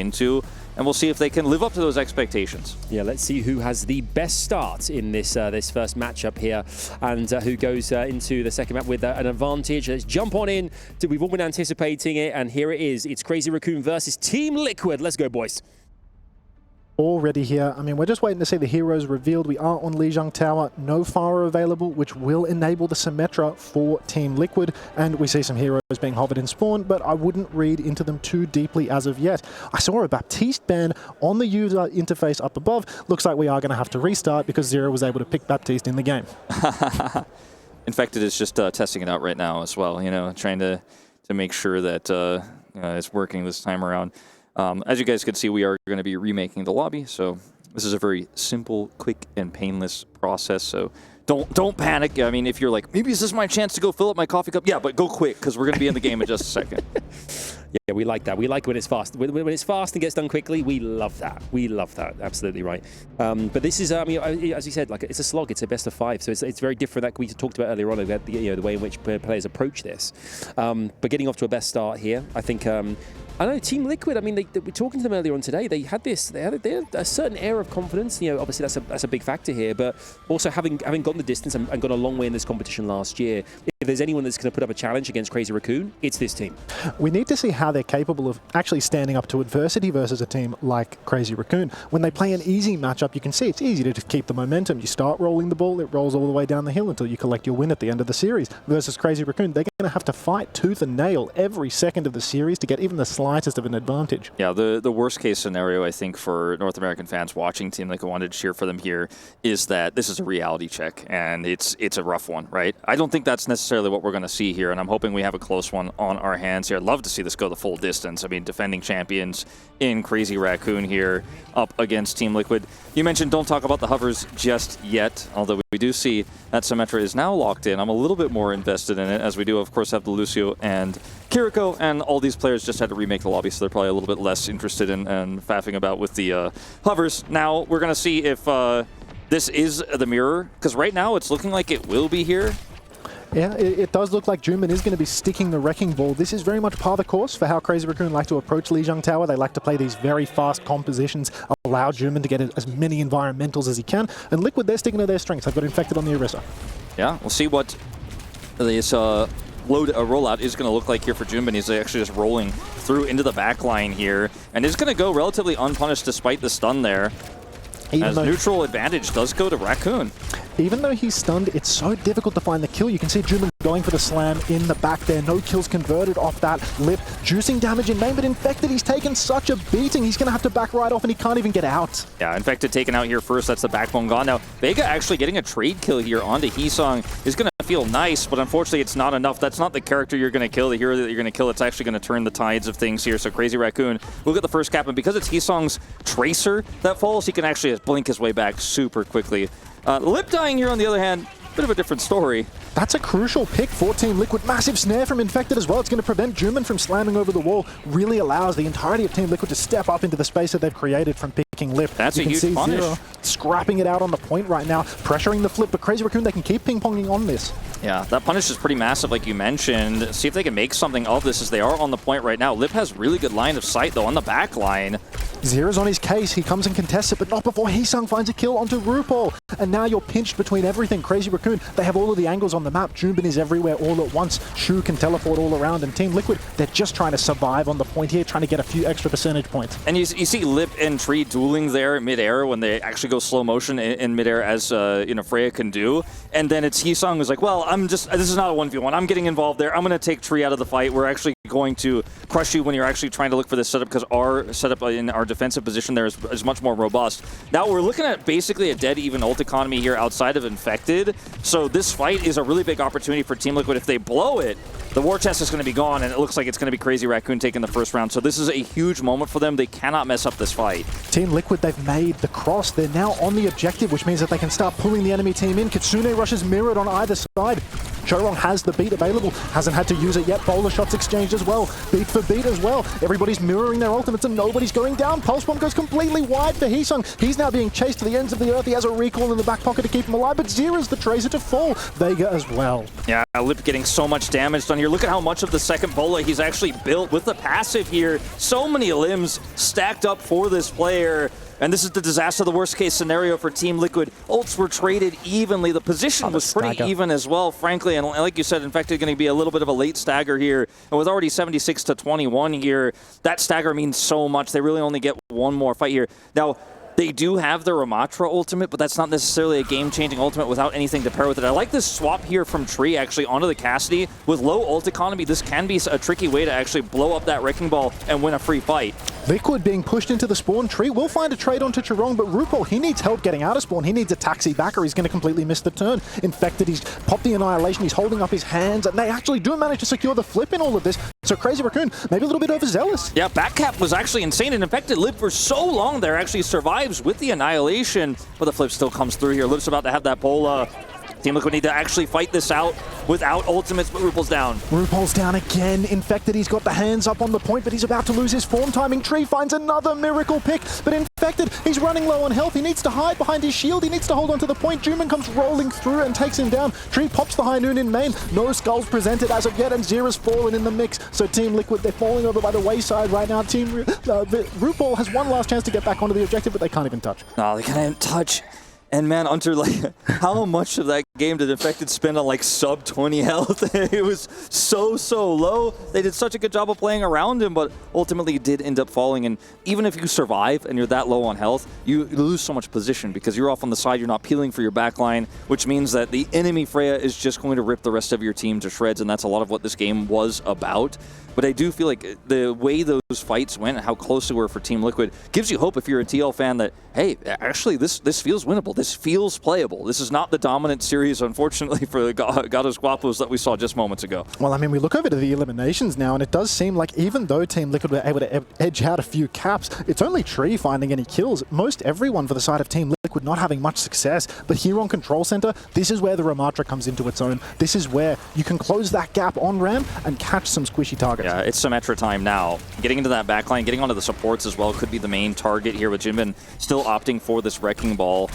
into, and we'll see if they can live up to those expectations. Yeah, let's see who has the best start in this this first matchup here, and who goes into the second map with an advantage. Let's jump on in. We've all been anticipating it, and here it is. It's Crazy Raccoon versus Team Liquid. Let's go, boys. Already here. I mean, we're just waiting to see the heroes revealed. We are on Lijiang Tower. No Pharah available, which will enable the Symmetra for Team Liquid. And we see some heroes being hovered in spawn, but I wouldn't read into them too deeply as of yet. I saw a Baptiste ban on the user interface up above. Looks like we are going to have to restart because Zero was able to pick Baptiste in the game. Infected is just testing it out right now as well, you know, trying to make sure that it's working this time around. As you guys can see, we are going to be remaking the lobby, so this is a very simple, quick, and painless process. So don't panic. I mean, if you're like, maybe is this my chance to go fill up my coffee cup? Yeah, but go quick because we're going to be in the game in just a second. Yeah, we like that. We like when it's fast. When it's fast and gets done quickly, we love that. We love that. Absolutely right. But this is, I mean, as you said, like it's a slog. It's a best of 5, so it's very different. Like we talked about earlier on, about the way in which players approach this. But getting off to a best start here, I think. I know Team Liquid. I mean, we're talking to them earlier on today. They had a certain air of confidence. You know, obviously that's a big factor here. But also having gone the distance and gone a long way in this competition last year, if there's anyone that's going to put up a challenge against Crazy Raccoon, it's this team. We need to see how they're capable of actually standing up to adversity versus a team like Crazy Raccoon. When they play an easy matchup, you can see it's easy to just keep the momentum. You start rolling the ball, it rolls all the way down the hill until you collect your win at the end of the series. Versus Crazy Raccoon, they're going to have to fight tooth and nail every second of the series to get even the slightest of an advantage. Yeah, the worst case scenario, I think, for North American fans watching Team Liquid, wanted to cheer for them here, is that this is a reality check, and it's a rough one, right? I don't think that's necessarily what we're going to see here, and I'm hoping we have a close one on our hands here. I'd love to see this go the full distance. I mean, defending champions in Crazy Raccoon here up against Team Liquid. You mentioned don't talk about the hovers just yet, although we do see that Symmetra is now locked in. I'm a little bit more invested in it, as we do, of course, have the Lucio and Kiriko, and all these players just had to remake the lobby, so they're probably a little bit less interested in faffing about with the hovers. Now, we're going to see if this is the mirror, because right now it's looking like it will be here. Yeah, it does look like Juman is going to be sticking the Wrecking Ball. This is very much par the course for how Crazy Raccoon like to approach Lijiang Tower. They like to play these very fast compositions, allow Juman to get as many environmentals as he can. And Liquid, they're sticking to their strengths. They've got Infected on the Orisa. Yeah, we'll see what this rollout is going to look like here for Juman. He's actually just rolling through into the back line here, and is going to go relatively unpunished despite the stun there. As neutral advantage does go to Raccoon. Even though he's stunned, it's so difficult to find the kill. You can see Juman going for the slam in the back there. No kills converted off that lip. Juicing damage in main, but Infected, he's taken such a beating. He's going to have to back right off, and he can't even get out. Yeah, Infected taken out here first. That's the backbone gone. Now, Vega actually getting a trade kill here onto Heesong is going to feel nice, but unfortunately it's not enough. That's not the character you're going to kill, the hero that you're going to kill. It's actually going to turn the tides of things here. So Crazy Raccoon will get the first cap, and because it's Heesong's Tracer that falls, he can actually blink his way back super quickly. Lip dying here, on the other hand, bit of a different story. That's a crucial pick for Team Liquid. Massive snare from Infected as well. It's going to prevent Juman from slamming over the wall. Really allows the entirety of Team Liquid to step up into the space that they've created from picking Lip. That's a huge punish. Zero scrapping it out on the point right now, pressuring the flip, but Crazy Raccoon, they can keep ping-ponging on this. Yeah, that punish is pretty massive, like you mentioned. See if they can make something of this, as they are on the point right now. Lip has really good line of sight, though, on the back line. Zero's on his case. He comes and contests it, but not before Heesong finds a kill onto RuPaul. And now you're pinched between everything. Crazy Raccoon, they have all of the angles on the map. Juman is everywhere all at once. Shu can teleport all around. And Team Liquid, they're just trying to survive on the point here, trying to get a few extra percentage points. And you see Lip and Tree dueling there in midair when they actually go slow motion in midair, as Freya can do. And then it's Heesong who's like, well, this is not a 1v1. I'm getting involved there. I'm going to take Tree out of the fight. We're actually going to crush you when you're actually trying to look for this setup, because our setup in our defensive position there is much more robust. Now we're looking at basically a dead even ult economy here outside of Infected. So this fight is a really big opportunity for Team Liquid. If they blow it, the war chest is going to be gone, and it looks like it's going to be Crazy Raccoon taking the first round. So this is a huge moment for them. They cannot mess up this fight. Team Liquid, they've made the cross. They're now on the objective, which means that they can start pulling the enemy team in. Kitsune rushes mirrored on either side. Chorong has the beat available, hasn't had to use it yet. Bowler shots exchanged as well, beat for beat as well. Everybody's mirroring their ultimates and nobody's going down. Pulse Bomb goes completely wide for Heesung. He's now being chased to the ends of the earth. He has a recall in the back pocket to keep him alive, but Zera's the Tracer to fall. Vega as well. Yeah, Lip getting so much damage done here. Look at how much of the second bola he's actually built with the passive here. So many limbs stacked up for this player. And this is the disaster, the worst case scenario for Team Liquid. Ults were traded evenly. The position was pretty even as well, frankly. And like you said, Infected going to be a little bit of a late stagger here. And with already 76 to 21 here, that stagger means so much. They really only get one more fight here. Now, they do have the Ramatra ultimate, but that's not necessarily a game-changing ultimate without anything to pair with it. I like this swap here from Tree actually onto the Cassidy. With low ult economy, this can be a tricky way to actually blow up that Wrecking Ball and win a free fight. Liquid being pushed into the spawn. Tree will find a trade onto Chorong, but RuPaul, he needs help getting out of spawn. He needs a taxi back or he's going to completely miss the turn. Infected, he's popped the Annihilation, he's holding up his hands, and they actually do manage to secure the flip in all of this. So Crazy Raccoon, maybe a little bit overzealous. Yeah, Backcap was actually insane, and Infected lived for so long there, actually survives with the Annihilation, but the flip still comes through here. Liv's about to have that bola. Team Liquid need to actually fight this out without ultimates, but RuPaul's down. RuPaul's down again. Infected, he's got the hands up on the point, but he's about to lose his form timing. Tree finds another miracle pick, but Infected, he's running low on health. He needs to hide behind his shield. He needs to hold on to the point. Juman comes rolling through and takes him down. Tree pops the High Noon in main. No skulls presented as of yet, and Zera's fallen in the mix. So Team Liquid, they're falling over by the wayside right now. RuPaul has one last chance to get back onto the objective, but they can't even touch. No, they can't even touch. And man, Hunter, like, how much of that game did Infected spend on like sub 20 health? It was so low. They did such a good job of playing around him, but ultimately it did end up falling. And even if you survive and you're that low on health, you lose so much position because you're off on the side, you're not peeling for your backline, which means that the enemy Freya is just going to rip the rest of your team to shreds, and that's a lot of what this game was about. But I do feel like the way those fights went and how close they were for Team Liquid gives you hope if you're a TL fan that, hey, actually this feels winnable. This feels playable. This is not the dominant series, unfortunately, for the Gatos Guapos that we saw just moments ago. Well, I mean, we look over to the eliminations now, and it does seem like even though Team Liquid were able to edge out a few caps, it's only Tree finding any kills. Most everyone for the side of Team Liquid not having much success. But here on Control Center, this is where the Ramatra comes into its own. This is where you can close that gap on ramp and catch some squishy targets. Yeah, it's Symmetra time now. Getting into that backline, getting onto the supports as well could be the main target here, with Jinbin still opting for this Wrecking Ball.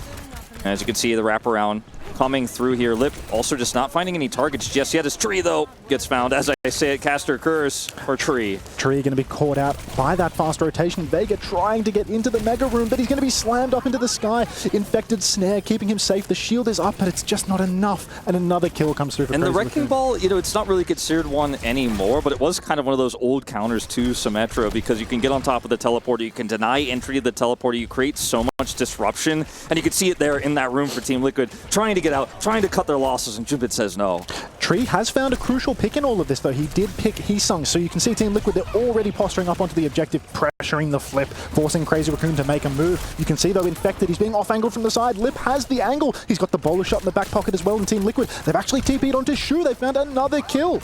As you can see, the wraparound coming through here. Lip also just not finding any targets just yet. His Tree, though, gets found. As I say it, Caster Curse or Tree. Tree going to be caught out by that fast rotation. Vega trying to get into the Mega Room, but he's going to be slammed up into the sky. Infected Snare keeping him safe. The shield is up, but it's just not enough. And another kill comes through for Crazy And the Wrecking Ball, you know, it's not really considered one anymore, but it was kind of one of those old counters to Symmetra, because you can get on top of the teleporter, you can deny entry to the teleporter, you create so much disruption, and you can see it there in that room for Team Liquid, trying to get out, trying to cut their losses, and Jinbin says no. Tree has found a crucial pick in all of this, though. He did pick Heesung, so you can see Team Liquid, they're already posturing up onto the objective, pressuring the flip, forcing Crazy Raccoon to make a move. You can see, though, Infected, he's being off-angled from the side. Lip has the angle. He's got the bowler shot in the back pocket as well in Team Liquid. They've actually TP'd onto Shu. They found another kill.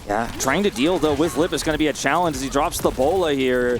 Yeah, trying to deal, though, with Lip is going to be a challenge as he drops the bola here.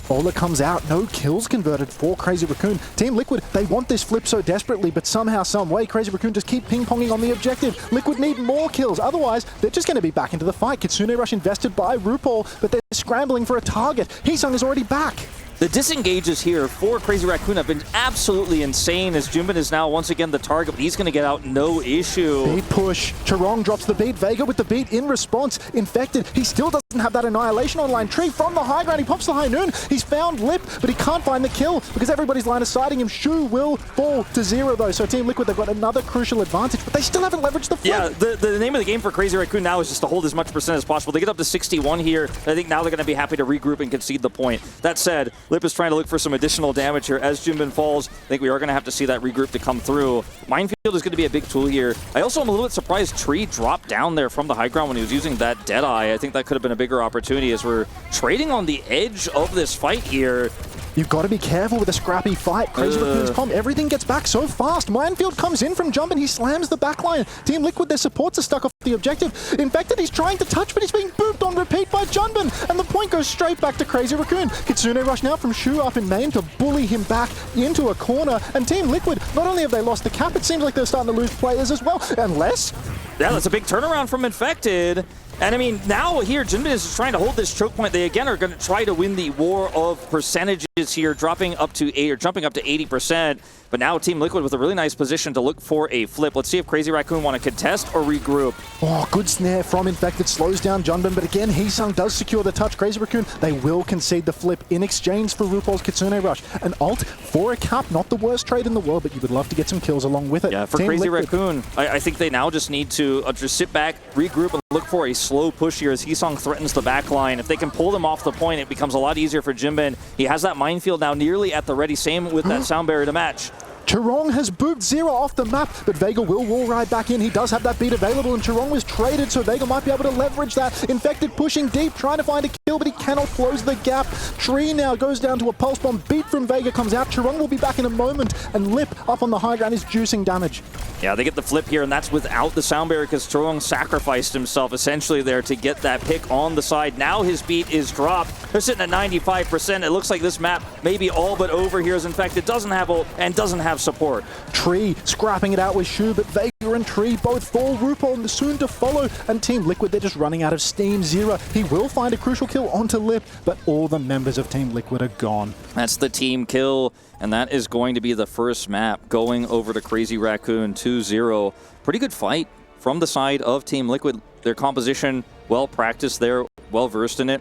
Bola comes out, no kills converted for Crazy Raccoon. Team Liquid, they want this flip so desperately, but somehow, some way, Crazy Raccoon just keep ping-ponging on the objective. Liquid need more kills, otherwise they're just going to be back into the fight. Kitsune Rush invested by RuPaul, but they're scrambling for a target. Heesung is already back. The disengages here for Crazy Raccoon have been absolutely insane, as Jinbin is now once again the target, but he's going to get out no issue. Beat push. Chorong drops the beat. Vega with the beat in response. Infected. He still doesn't have that Annihilation online. Tree from the high ground. He pops the High Noon. He's found Lip, but he can't find the kill because everybody's line of sighting him. Shu will fall to 0, though. So Team Liquid, they've got another crucial advantage, but they still haven't leveraged the flip. Yeah, the name of the game for Crazy Raccoon now is just to hold as much percent as possible. They get up to 61 here. I think now they're going to be happy to regroup and concede the point. That said, Lip is trying to look for some additional damage here as Jinbin falls. I think we are going to have to see that regroup to come through. Minefield is going to be a big tool here. I also am a little bit surprised Tree dropped down there from the high ground when he was using that Deadeye. I think that could have been a bigger opportunity as we're trading on the edge of this fight here. You've got to be careful with a scrappy fight. Crazy Raccoon's comp, everything gets back so fast. Minefield comes in from Jump and he slams the backline. Team Liquid, their supports are stuck off the objective. Infected, he's trying to touch, but he's being booped on repeat by Junbin. And the point goes straight back to Crazy Raccoon. Kitsune rush now from Shu up in main to bully him back into a corner. And Team Liquid, not only have they lost the cap, it seems like they're starting to lose players as well. Unless... Yeah, that's a big turnaround from Infected. And I mean, now here, Jinbin is trying to hold this choke point. They again are going to try to win the war of percentages here, jumping up to 80%. But now Team Liquid with a really nice position to look for a flip. Let's see if Crazy Raccoon want to contest or regroup. Oh, good snare from Infected, slows down Junbin, but again, Heesung does secure the touch. Crazy Raccoon, they will concede the flip in exchange for RuPaul's Kitsune Rush. An ult for a cap, not the worst trade in the world, but you would love to get some kills along with it. Yeah, for Team Crazy Liquid. Raccoon, I think they now just need to just sit back, regroup, and look for a slow push here as Heesung threatens the back line. If they can pull them off the point, it becomes a lot easier for Jinbin. He has that minefield now nearly at the ready, same with that sound barrier to match. Chirong has booped Zero off the map, but Vega will wall ride back in. He does have that beat available, and Chirong was traded, so Vega might be able to leverage that. Infected pushing deep, trying to find a kill, but he cannot close the gap. Tree now goes down to a pulse bomb. Beat from Vega comes out. Chirong will be back in a moment, and Lip up on the high ground is juicing damage. Yeah, they get the flip here, and that's without the sound barrier because Chirong sacrificed himself essentially there to get that pick on the side. Now his beat is dropped. They're sitting at 95%. It looks like this map may be all but over here as Infected doesn't have ult and doesn't have support. Tree scrapping it out with Shu, but Vega and Tree both fall. RuPaul soon to follow, and Team Liquid, they're just running out of steam. Zero, he will find a crucial kill onto Lip, but all the members of Team Liquid are gone. That's the team kill, and that is going to be the first map going over to Crazy Raccoon 2-0. Pretty good fight from the side of Team Liquid. Their composition, well practiced there, well versed in it.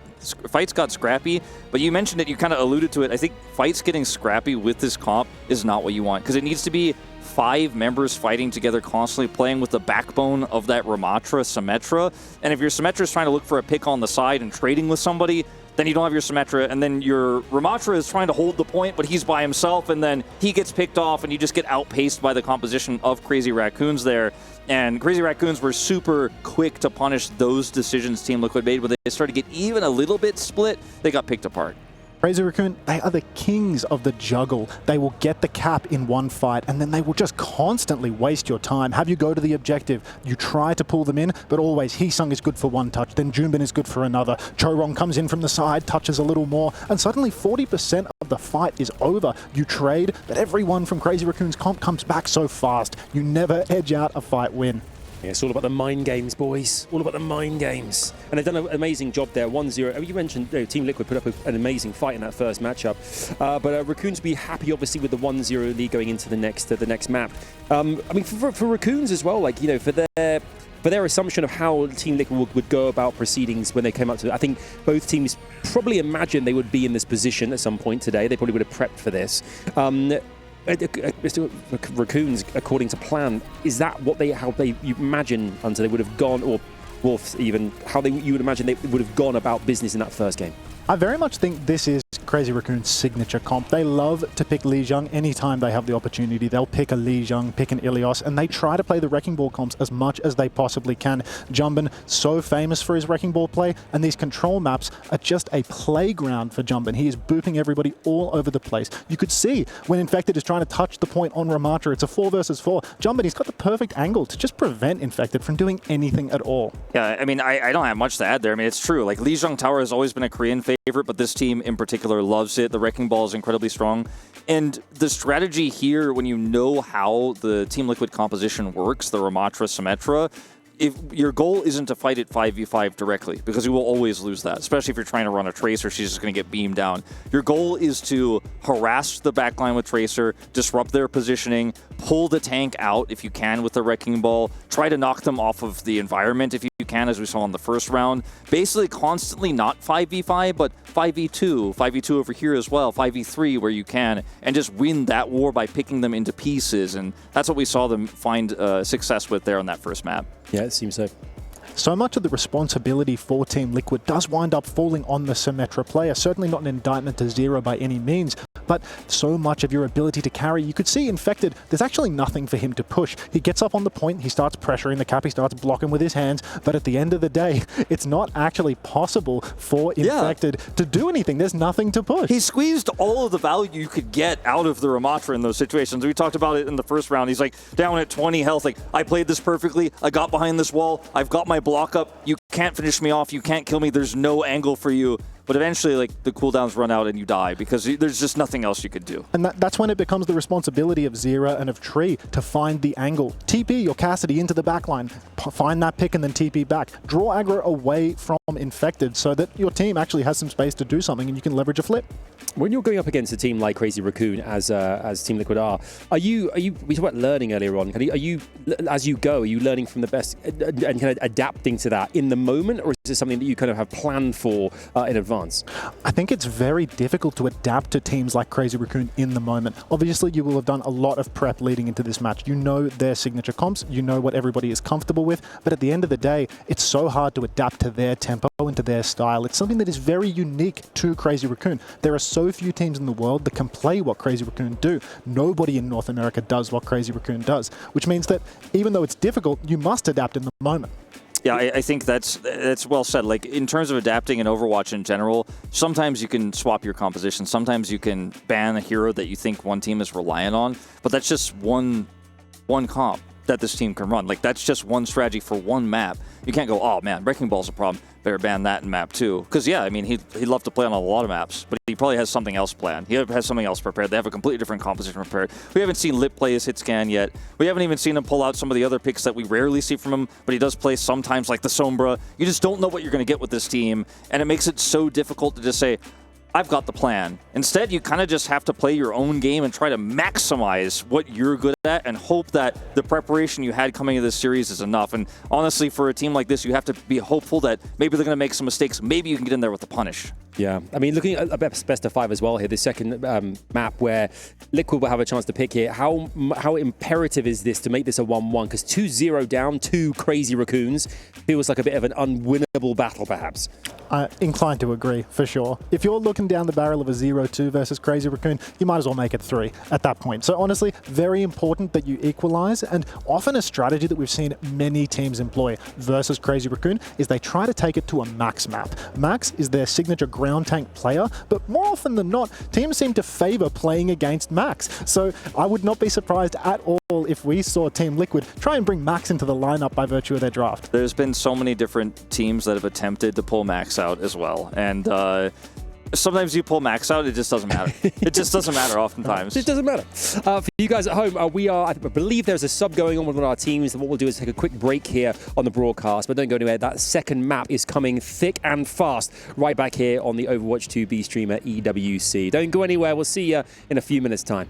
Fights got scrappy, but you mentioned it, you kind of alluded to it. I think fights getting scrappy with this comp is not what you want, because it needs to be 5 members fighting together constantly, playing with the backbone of that Ramatra Symmetra. And if your Symmetra is trying to look for a pick on the side and trading with somebody, then you don't have your Symmetra, and then your Ramatra is trying to hold the point, but he's by himself, and then he gets picked off, and you just get outpaced by the composition of Crazy Raccoons there. And Crazy Raccoons were super quick to punish those decisions Team Liquid made. When they started to get even a little bit split, they got picked apart. Crazy Raccoon, they are the kings of the juggle. They will get the cap in one fight, and then they will just constantly waste your time. Have you go to the objective. You try to pull them in, but always Heesung is good for one touch, then Junbin is good for another. Chorong comes in from the side, touches a little more, and suddenly 40% of the fight is over. You trade, but everyone from Crazy Raccoon's comp comes back so fast. You never edge out a fight win. Yeah, it's all about the mind games, boys. All about the mind games. And they've done an amazing job there. 1-0. You mentioned Team Liquid put up an amazing fight in that first matchup. But Raccoons will be happy, obviously, with the 1-0 lead going into the next map. I mean, for Raccoons as well, like, you know, for their assumption of how Team Liquid would go about proceedings when they came up to it, I think both teams probably imagined they would be in this position at some point today. They probably would have prepped for this. Raccoons, according to plan, is that how they you imagine until they would have gone, or Wolves even, how you would imagine they would have gone about business in that first game? I very much think this is Crazy Raccoon's signature comp. They love to pick Lijiang anytime they have the opportunity. They'll pick a Lijiang, pick an Ilios, and they try to play the Wrecking Ball comps as much as they possibly can. Junbin, so famous for his Wrecking Ball play, and these control maps are just a playground for Junbin. He is booping everybody all over the place. You could see when Infected is trying to touch the point on Ramatra, it's a 4 versus 4. Junbin, he's got the perfect angle to just prevent Infected from doing anything at all. Yeah, I mean, I don't have much to add there. I mean, it's true. Like, Lijiang Tower has always been a Korean favorite, but this team in particular loves it. The Wrecking Ball is incredibly strong. And the strategy here, when you know how the Team Liquid composition works, the Ramatra Symmetra, if your goal isn't to fight it 5v5 directly, because you will always lose that, especially if you're trying to run a Tracer, she's just going to get beamed down. Your goal is to harass the backline with Tracer, disrupt their positioning, pull the tank out if you can with the Wrecking Ball, try to knock them off of the environment if you can, as we saw in the first round. Basically constantly not 5v5, but 5v2, 5v2 over here as well, 5v3 where you can, and just win that war by picking them into pieces. And that's what we saw them find success with there on that first map. Yeah, it seems so. So much of the responsibility for Team Liquid does wind up falling on the Symmetra player. Certainly not an indictment to Zero by any means, but so much of your ability to carry. You could see Infected, there's actually nothing for him to push. He gets up on the point, he starts pressuring the cap, he starts blocking with his hands, but at the end of the day, it's not actually possible for Infected to do anything. There's nothing to push. He squeezed all of the value you could get out of the Ramatra in those situations. We talked about it in the first round. He's like down at 20 health, like, I played this perfectly, I got behind this wall, I've got my block up, you can't finish me off, you can't kill me, there's no angle for you. But eventually, like, the cooldowns run out and you die because there's just nothing else you could do. And that's when it becomes the responsibility of Zera and of Tree to find the angle. TP your Cassidy into the backline, find that pick and then TP back. Draw aggro away from Infected so that your team actually has some space to do something and you can leverage a flip. When you're going up against a team like Crazy Raccoon, as Team Liquid are you? We talked about learning earlier on. Are you, as you go, are you learning from the best and kind of adapting to that in the moment, or is it something that you kind of have planned for in advance? I think it's very difficult to adapt to teams like Crazy Raccoon in the moment. Obviously, you will have done a lot of prep leading into this match. You know their signature comps, you know what everybody is comfortable with, but at the end of the day, it's so hard to adapt to their tempo and to their style. It's something that is very unique to Crazy Raccoon. There are so few teams in the world that can play what Crazy Raccoon do. Nobody in North America does what Crazy Raccoon does, which means that even though it's difficult, you must adapt in the moment. Yeah, I think that's well said. Like, in terms of adapting in Overwatch in general, sometimes you can swap your composition. Sometimes you can ban a hero that you think one team is reliant on, but that's just one comp that this team can run. Like, that's just one strategy for one map. You can't go, oh man, Wrecking Ball's a problem, better ban that in map 2. Because yeah, I mean, he'd love to play on a lot of maps, but he probably has something else planned. He has something else prepared. They have a completely different composition prepared. We haven't seen Lip play his hit scan yet. We haven't even seen him pull out some of the other picks that we rarely see from him, but he does play sometimes, like the Sombra. You just don't know what you're going to get with this team, and it makes it so difficult to just say, I've got the plan. Instead, you kind of just have to play your own game and try to maximize what you're good at and hope that the preparation you had coming into this series is enough. And honestly, for a team like this, you have to be hopeful that maybe they're going to make some mistakes. Maybe you can get in there with the punish. Yeah, I mean, looking at a best of 5 as well here, the second map where Liquid will have a chance to pick here. How imperative is this to make this a 1-1? Because 2-0 down, 2 Crazy Raccoons feels like a bit of an unwinnable battle, perhaps. Inclined to agree, for sure. If you're looking down the barrel of a 0-2 versus Crazy Raccoon, you might as well make it 3 at that point. So honestly, very important that you equalize, and often a strategy that we've seen many teams employ versus Crazy Raccoon is they try to take it to a Max map. Max is their signature ground tank player, but more often than not, teams seem to favor playing against Max. So I would not be surprised at all if we saw Team Liquid try and bring Max into the lineup by virtue of their draft. There's been so many different teams that have attempted to pull Max out as well, and sometimes you pull Max out, it just doesn't matter. It just doesn't matter oftentimes. It doesn't matter. For you guys at home, I believe there's a sub going on with one of our teams. What we'll do is take a quick break here on the broadcast, but don't go anywhere. That second map is coming thick and fast right back here on the Overwatch 2B streamer EWC. Don't go anywhere. We'll see you in a few minutes' time.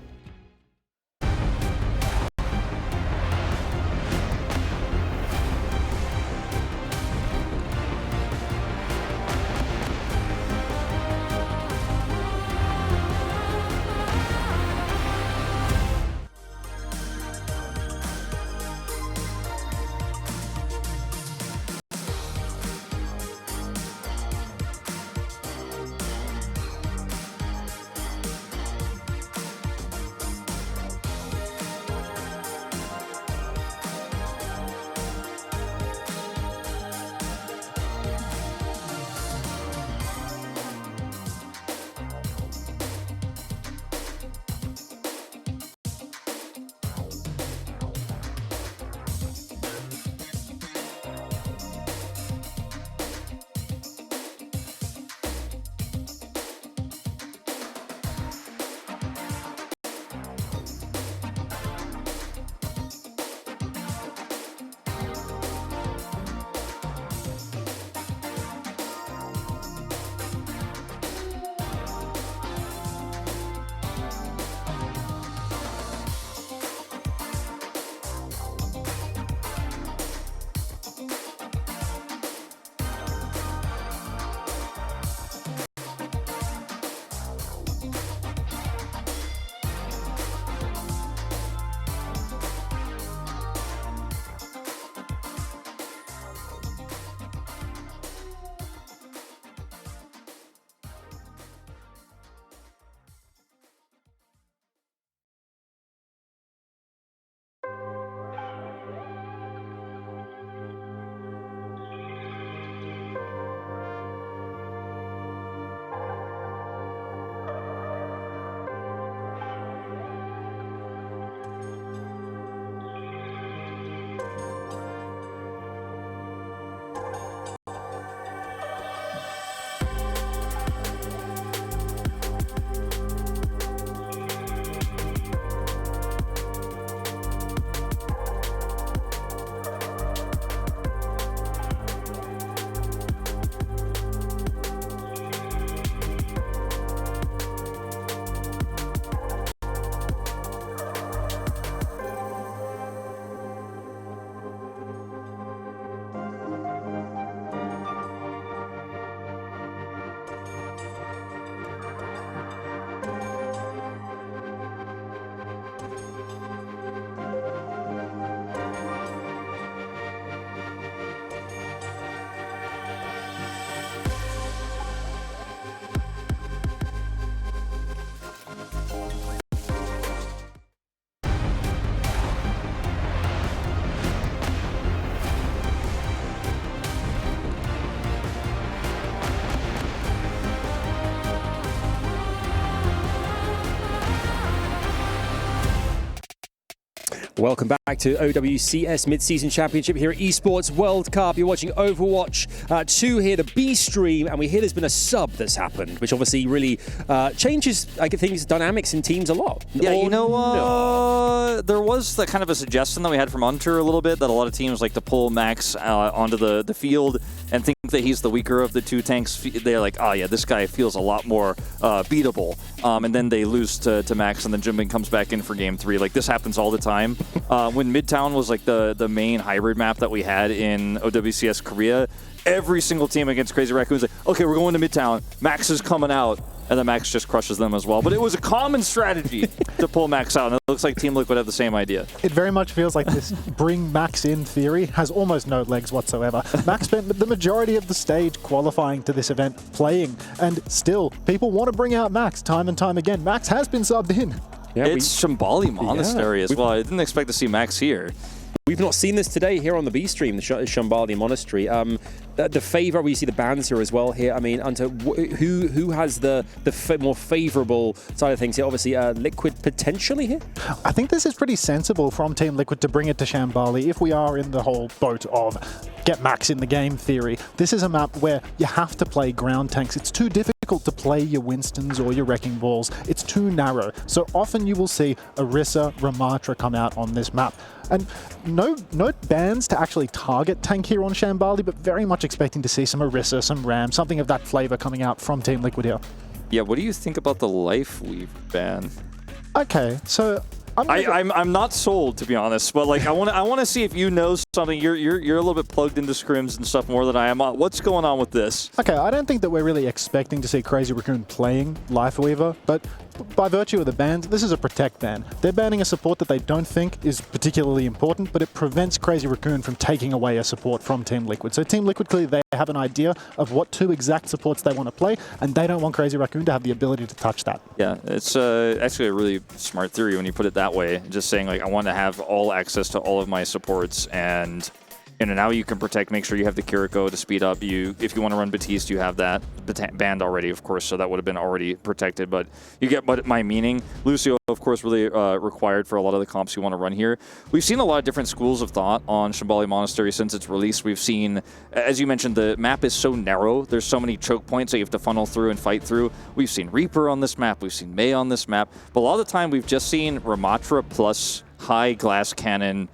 Welcome back to OWCS Mid-Season Championship here at Esports World Cup. You're watching Overwatch 2 here, the B stream, and we hear there's been a sub that's happened, which obviously really changes, I think, dynamics in teams a lot. Yeah, there was the kind of a suggestion that we had from Hunter a little bit that a lot of teams like to pull Max onto the field and think that he's the weaker of the two tanks. They're like, oh yeah, this guy feels a lot more beatable. And then they lose to Max, and then Jimbin comes back in for game 3. Like, this happens all the time. When Midtown was like the main hybrid map that we had in OWCS Korea, every single team against Crazy Raccoon's like, okay, we're going to Midtown. Max is coming out. And then Max just crushes them as well. But it was a common strategy to pull Max out. And it looks like Team Liquid have the same idea. It very much feels like this bring Max in theory has almost no legs whatsoever. Max spent the majority of the stage qualifying to this event playing. And still, people want to bring out Max time and time again. Max has been subbed in. Yeah, it's Shambali Monastery as well. I didn't expect to see Max here. We've not seen this today here on the B stream, the Shambali Monastery. The favor, we see the bans here as well here. I mean, who has the more favorable side of things here? Obviously, Liquid potentially here? I think this is pretty sensible from Team Liquid to bring it to Shambali if we are in the whole boat of get Max in the game theory. This is a map where you have to play ground tanks. It's too difficult to play your Winstons or your Wrecking Balls. It's too narrow. So often you will see Orisa, Ramatra come out on this map. And no bans to actually target tank here on Shambali, but very much expecting to see some Orisa, some Ram, something of that flavor coming out from Team Liquid here. Yeah, what do you think about the Life Weave ban? Okay, so I'm not sold, to be honest, but like I want to see if you know something. You're a little bit plugged into scrims and stuff more than I am. What's going on with this? Okay, I don't think that we're really expecting to see Crazy Raccoon playing Life Weaver, but by virtue of the bans, this is a protect ban. They're banning a support that they don't think is particularly important, but it prevents Crazy Raccoon from taking away a support from Team Liquid. So Team Liquid, clearly they have an idea of what 2 exact supports they want to play, and they don't want Crazy Raccoon to have the ability to touch that. Yeah, it's actually a really smart theory when you put it that way. Just saying, like, I want to have all access to all of my supports, and now you can protect, make sure you have the Kiriko to speed up. If you want to run Batiste, you have that banned already, of course, so that would have been already protected, but you get my meaning. Lucio, of course, really required for a lot of the comps you want to run here. We've seen a lot of different schools of thought on Shambali Monastery since its release. We've seen, as you mentioned, the map is so narrow. There's so many choke points that you have to funnel through and fight through. We've seen Reaper on this map. We've seen Mei on this map. But a lot of the time, we've just seen Ramatra plus high glass cannon,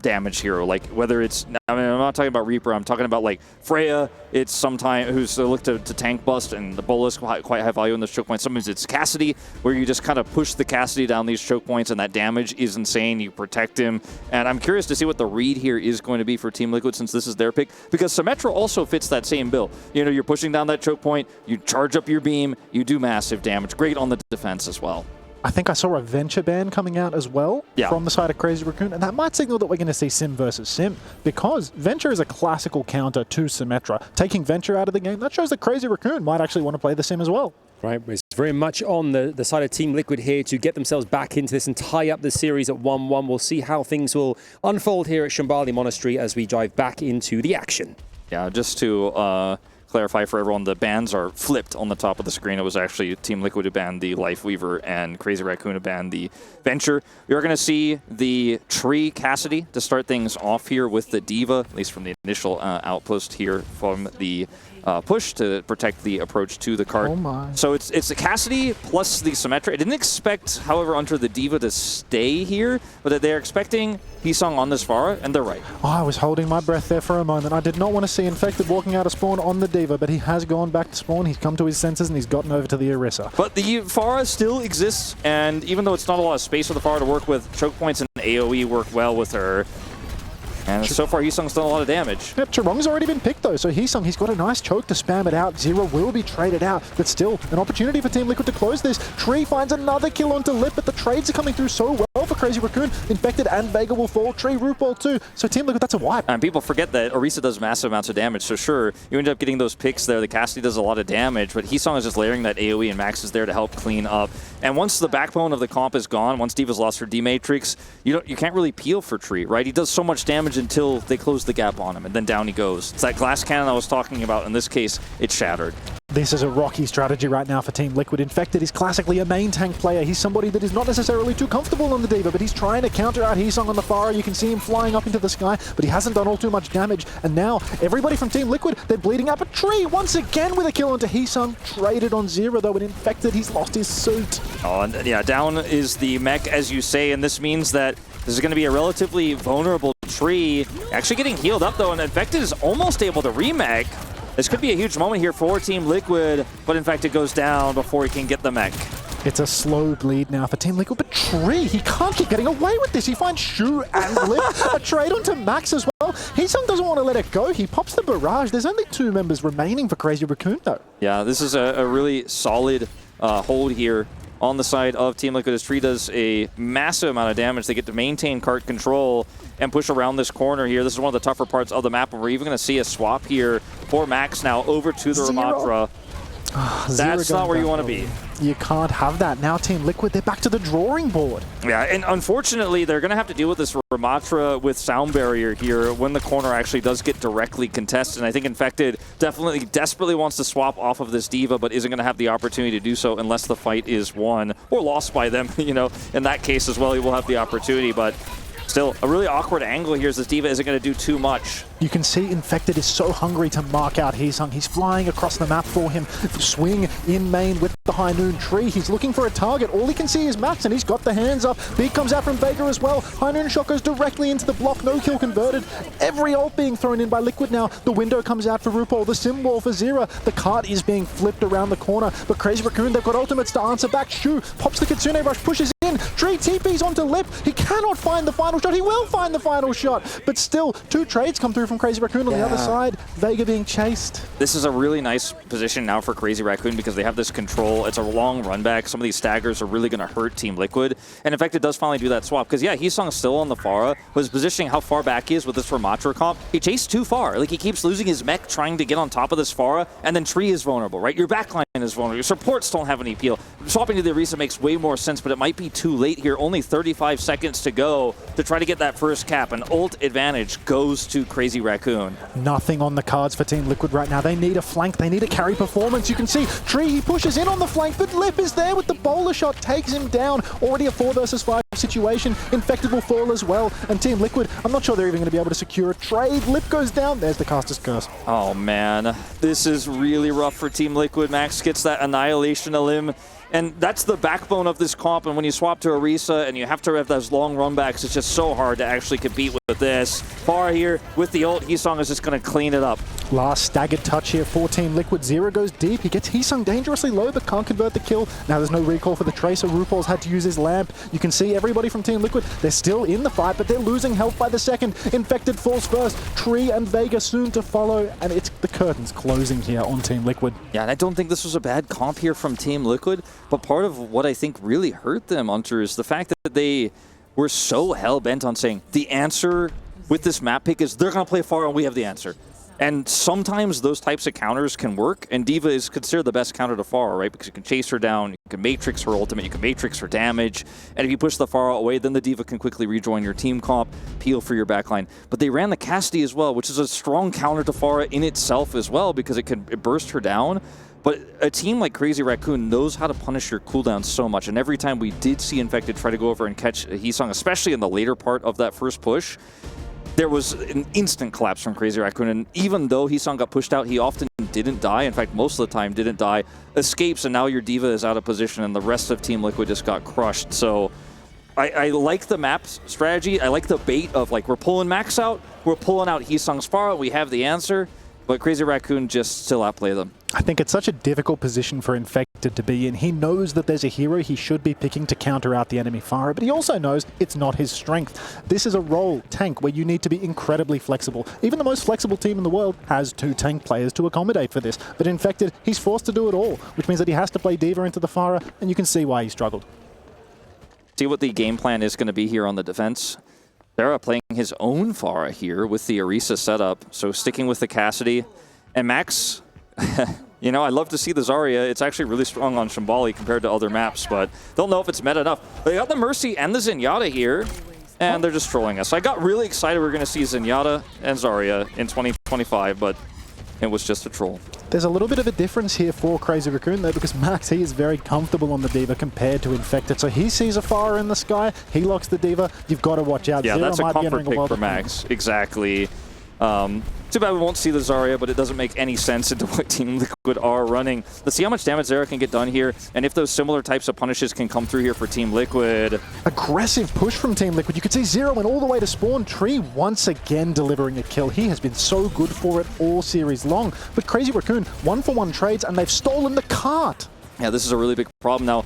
damage hero, like whether it's, I mean, I'm not talking about Reaper, I'm talking about like Freya, it's sometimes who's looked to tank bust, and the Bolus quite high value in those choke points. Sometimes it's Cassidy, where you just kind of push the Cassidy down these choke points, and that damage is insane. You protect him, and I'm curious to see what the read here is going to be for Team Liquid, since this is their pick, because Symmetra also fits that same bill. You're pushing down that choke point, you charge up your beam, you do massive damage. Great on the defense as well. I think I saw a Venture ban coming out as well from the side of Crazy Raccoon, and that might signal that we're going to see Sim versus Sim, because Venture is a classical counter to Symmetra. Taking Venture out of the game, that shows that Crazy Raccoon might actually want to play the Sim as well. Right, it's very much on the side of Team Liquid here to get themselves back into this and tie up the series at 1-1. We'll see how things will unfold here at Shambali Monastery as we dive back into the action. Yeah, just to clarify for everyone, the bans are flipped on the top of the screen. It was actually Team Liquid who banned the Life Weaver and Crazy Raccoon who banned the Venture. You're going to see the Tree Cassidy to start things off here with the Diva, at least from the initial outpost here from the push to protect the approach to the cart. Oh my. So it's the Cassidy plus the Symmetra. I didn't expect, however, under the Diva to stay here, but they're expecting Hisung on this Pharah, and they're right. Oh, I was holding my breath there for a moment. I did not want to see Infected walking out of spawn on the Diva, but he has gone back to spawn. He's come to his senses, and he's gotten over to the Orisa. But the Pharah still exists, and even though it's not a lot of space for the Pharah to work with, choke points and AoE work well with her. And so far, Hisung's done a lot of damage. Yep, Charong's already been picked, though, so Hisung, he's got a nice choke to spam it out. Zero will be traded out, but still, an opportunity for Team Liquid to close this. Tree finds another kill onto Lip, but the trades are coming through so well for Crazy Raccoon. Infected and Vega will fall. Tree, Root Ball too. So Team Liquid, that's a wipe. And people forget that Orisa does massive amounts of damage, so sure, you end up getting those picks there. The Cassidy does a lot of damage, but Hisung is just layering that AoE, and Max is there to help clean up. And once the backbone of the comp is gone, once Diva's lost her D-Matrix, you can't really peel for Tree, right? He does so much damage until they close the gap on him, and then down he goes. It's that glass cannon I was talking about. In this case, it's shattered. This is a rocky strategy right now for Team Liquid. Infected is classically a main tank player. He's somebody that is not necessarily too comfortable on the D.Va, but he's trying to counter out Heesung on the Pharah. You can see him flying up into the sky, but he hasn't done all too much damage. And now, everybody from Team Liquid, they're bleeding up a tree once again with a kill onto Heesung. Traded on 0, though, and Infected, he's lost his suit. Oh, and yeah, down is the mech, as you say, and this means that this is going to be a relatively vulnerable tree. Actually getting healed up, though, and Infected is almost able to remech. This could be a huge moment here for Team Liquid, but in fact it goes down before he can get the mech. It's a slow bleed now for Team Liquid, but Tree, he can't keep getting away with this. He finds Shu and Lip, a trade onto Max as well. Heesung doesn't want to let it go. He pops the barrage. There's only 2 members remaining for Crazy Raccoon, though. Yeah, this is a really solid hold here on the side of Team Liquid as Tree does a massive amount of damage. They get to maintain cart control and push around this corner here. This is one of the tougher parts of the map, and we're even going to see a swap here for Max now over to the Ramatra. That's not where you want to be. You can't have that. Now Team Liquid, they're back to the drawing board. Yeah, and unfortunately, they're going to have to deal with this Ramatra with sound barrier here when the corner actually does get directly contested. And I think Infected definitely desperately wants to swap off of this D.Va, but isn't going to have the opportunity to do so unless the fight is won or lost by them. You know, in that case as well, he will have the opportunity, but still, a really awkward angle here as this D.Va isn't going to do too much. You can see Infected is so hungry to mark out Heesung. He's flying across the map for him. Swing in main with the High Noon tree. He's looking for a target. All he can see is Max, and he's got the hands up. Beat comes out from Vega as well. High Noon shot goes directly into the block. No kill converted. Every ult being thrown in by Liquid now. The window comes out for RuPaul. The sim wall for Zera. The cart is being flipped around the corner. But Crazy Raccoon, they've got ultimates to answer back. Shu pops the Kitsune Rush, pushes in. Tree TPs onto Lip. He cannot find the final shot. He will find the final shot. But still, 2 trades come through from Crazy Raccoon on the other side. Vega being chased. This is a really nice position now for Crazy Raccoon because they have this control. It's a long run back. Some of these staggers are really going to hurt Team Liquid. And in fact, it does finally do that swap. Because yeah, Heesung's still on the Pharah, but his positioning how far back he is with this Ramatra comp, he chased too far. Like, he keeps losing his mech trying to get on top of this Pharah, and then Tree is vulnerable, right? Your backline is vulnerable. Your supports don't have any appeal. Swapping to the Orisa makes way more sense, but it might be too late here. Only 35 seconds to go to try to get that first cap. An ult advantage goes to Crazy Raccoon. Nothing on the cards for Team Liquid right now. They need a flank. They need a carry performance. You can see Tree, he pushes in on the flank, but Lip is there with the bowler shot, takes him down. Already a 4 versus 5 situation. Infected will fall as well. And Team Liquid, I'm not sure they're even going to be able to secure a trade. Lip goes down. There's the caster's curse. Oh man, this is really rough for Team Liquid. Max gets that Annihilation Elim. And that's the backbone of this comp, and when you swap to Orisa and you have to have those long run backs, it's just so hard to actually compete with this. Far here with the ult, Heesung is just going to clean it up. Last staggered touch here for Team Liquid. Zera goes deep. He gets Heesung dangerously low, but can't convert the kill. Now there's no recall for the Tracer. RuPaul's had to use his lamp. You can see everybody from Team Liquid, they're still in the fight, but they're losing health by the second. Infected falls first. Tree and Vega soon to follow, and it's the curtains closing here on Team Liquid. Yeah, and I don't think this was a bad comp here from Team Liquid, but part of what I think really hurt them, Hunter, is the fact that they were so hell-bent on saying the answer with this map pick is they're going to play far and we have the answer. And sometimes those types of counters can work, and D.Va is considered the best counter to Pharah, right? Because you can chase her down, you can matrix her ultimate, you can matrix her damage, and if you push the Pharah away, then the D.Va can quickly rejoin your team comp, peel for your backline. But they ran the Cassidy as well, which is a strong counter to Pharah in itself as well, because it burst her down. But a team like Crazy Raccoon knows how to punish your cooldowns so much, and every time we did see Infected try to go over and catch Heesung, especially in the later part of that first push, there was an instant collapse from Crazy Raccoon, and even though Heesung got pushed out, he often didn't die. In fact, most of the time didn't die. Escapes, and now your D.Va is out of position, and the rest of Team Liquid just got crushed. So I like the map strategy. I like the bait of, like, we're pulling Max out, we're pulling out Heesung's Pharah, we have the answer, but Crazy Raccoon just still outplay them. I think it's such a difficult position for Infected to be in. He knows that there's a hero he should be picking to counter out the enemy Pharah, but he also knows it's not his strength. This is a role, tank, where you need to be incredibly flexible. Even the most flexible team in the world has 2 tank players to accommodate for this. But Infected, he's forced to do it all, which means that he has to play D.Va into the Pharah, and you can see why he struggled. See what the game plan is going to be here on the defense. Zera playing his own Pharah here with the Orisa setup, so sticking with the Cassidy. And Max, you know, I'd love to see the Zarya. It's actually really strong on Shambali compared to other maps, but don't know if it's meta enough. They got the Mercy and the Zenyatta here, and they're just trolling us. I got really excited we were going to see Zenyatta and Zarya in 2025, but it was just a troll. There's a little bit of a difference here for Crazy Raccoon though, because Max, he is very comfortable on the D.Va compared to Infected. So he sees a fire in the sky, he locks the D.Va, you've got to watch out. Yeah, Zero that's a might be comfort entering pick world for Max. Exactly. Too bad we won't see the Zarya, but it doesn't make any sense into what Team Liquid are running. Let's see how much damage Zarya can get done here, and if those similar types of punishes can come through here for Team Liquid. Aggressive push from Team Liquid. You could see Zero went all the way to spawn. Tree once again delivering a kill. He has been so good for it all series long. But Crazy Raccoon, 1-for-1 trades, and they've stolen the cart. Yeah, this is a really big problem now.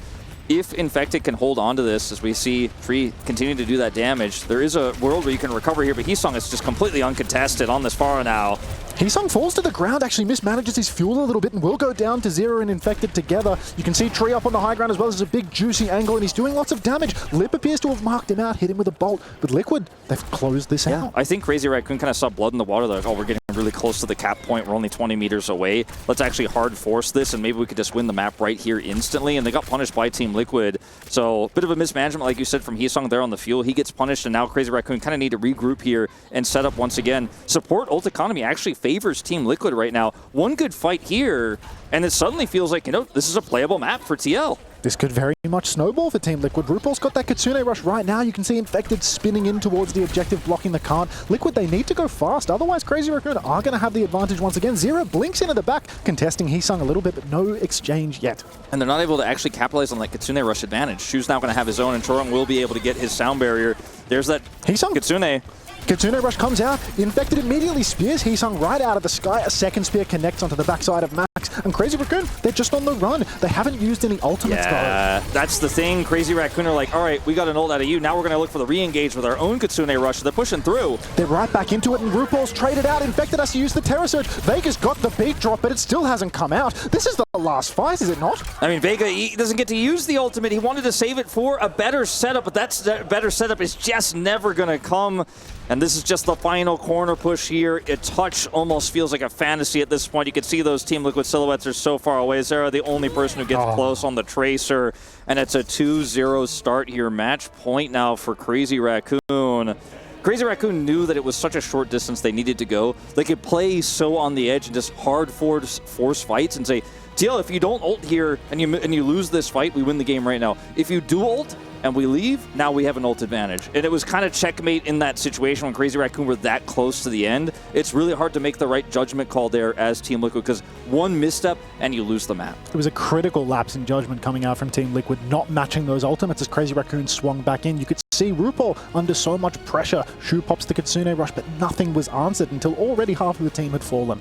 If Infected can hold on to this, as we see Tree continue to do that damage, there is a world where you can recover here, but Heesung is just completely uncontested on this Pharah now. Heesung falls to the ground, actually mismanages his fuel a little bit and will go down to Zero and Infected together. You can see Tree up on the high ground as well. There's a big juicy angle and he's doing lots of damage. Lip appears to have marked him out, hit him with a bolt. But Liquid, they've closed this out. I think Crazy Raccoon kind of saw blood in the water. They're like, oh, we're getting really close to the cap point. We're only 20 meters away. Let's actually hard force this and maybe we could just win the map right here instantly. And they got punished by Team Liquid. So a bit of a mismanagement, like you said, from Heesung there on the fuel. He gets punished and now Crazy Raccoon kind of need to regroup here and set up once again. Support ult economy actually favors Team Liquid right now. One good fight here and it suddenly feels like, you know, this is a playable map for TL. This could very much snowball for Team Liquid. RuPaul's got that Kitsune rush right now. You can see Infected spinning in towards the objective, blocking the cart. Liquid, they need to go fast. Otherwise, Crazy Raccoon are going to have the advantage once again. Zero blinks into the back, contesting Heesung a little bit, but no exchange yet. And they're not able to actually capitalize on that Kitsune rush advantage. Shu's now going to have his own, and Chorong will be able to get his sound barrier. There's that Heesung. Kitsune. Kitsune rush comes out, Infected immediately spears Heesung right out of the sky. A second spear connects onto the backside of Max, and Crazy Raccoon, they're just on the run. They haven't used any ultimates though. That's the thing. Crazy Raccoon are like, all right, we got an ult out of you. Now we're going to look for the re-engage with our own Kitsune rush. They're pushing through. They're right back into it, and RuPaul's traded out. Infected has to use the Terror Surge. Vega's got the beat drop, but it still hasn't come out. This is the last fight, is it not? I mean, Vega, he doesn't get to use the ultimate. He wanted to save it for a better setup, but that better setup is just never going to come. And this is just the final corner push here. A touch almost feels like a fantasy at this point. You can see those Team Liquid silhouettes are so far away. Zara, the only person who gets close on the Tracer. And it's a 2-0 start here. Match point now for Crazy Raccoon. Crazy Raccoon knew that it was such a short distance they needed to go. They could play so on the edge and just hard force fights and say, TL, if you don't ult here and you lose this fight, we win the game right now. If you do ult and we leave, now we have an ult advantage. And it was kind of checkmate in that situation when Crazy Raccoon were that close to the end. It's really hard to make the right judgment call there as Team Liquid because one misstep and you lose the map. It was a critical lapse in judgment coming out from Team Liquid, not matching those ultimates as Crazy Raccoon swung back in. You could see RuPaul under so much pressure. Shu pops the Kitsune rush, but nothing was answered until already half of the team had fallen.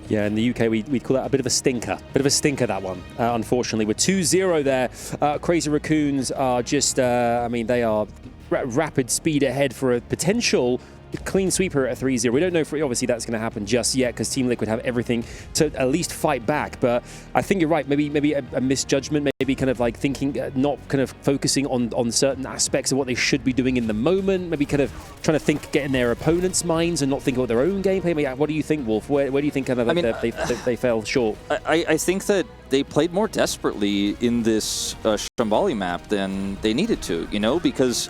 Yeah, in the UK, we'd call that a bit of a stinker. Bit of a stinker, that one, unfortunately. We're 2-0 there. Crazy Raccoons are just, I mean, they are rapid speed ahead for a potential clean sweeper at 3-0. We don't know if obviously that's going to happen just yet because Team Liquid have everything to at least fight back. But I think you're right. Maybe a misjudgment. Maybe kind of like thinking, not kind of focusing on certain aspects of what they should be doing in the moment. Maybe kind of trying to think, get in their opponents' minds and not think about their own gameplay. Maybe, what do you think, Wolf? Where do you think kind of they fell short? I think that they played more desperately in this Shambali map than they needed to, you know, because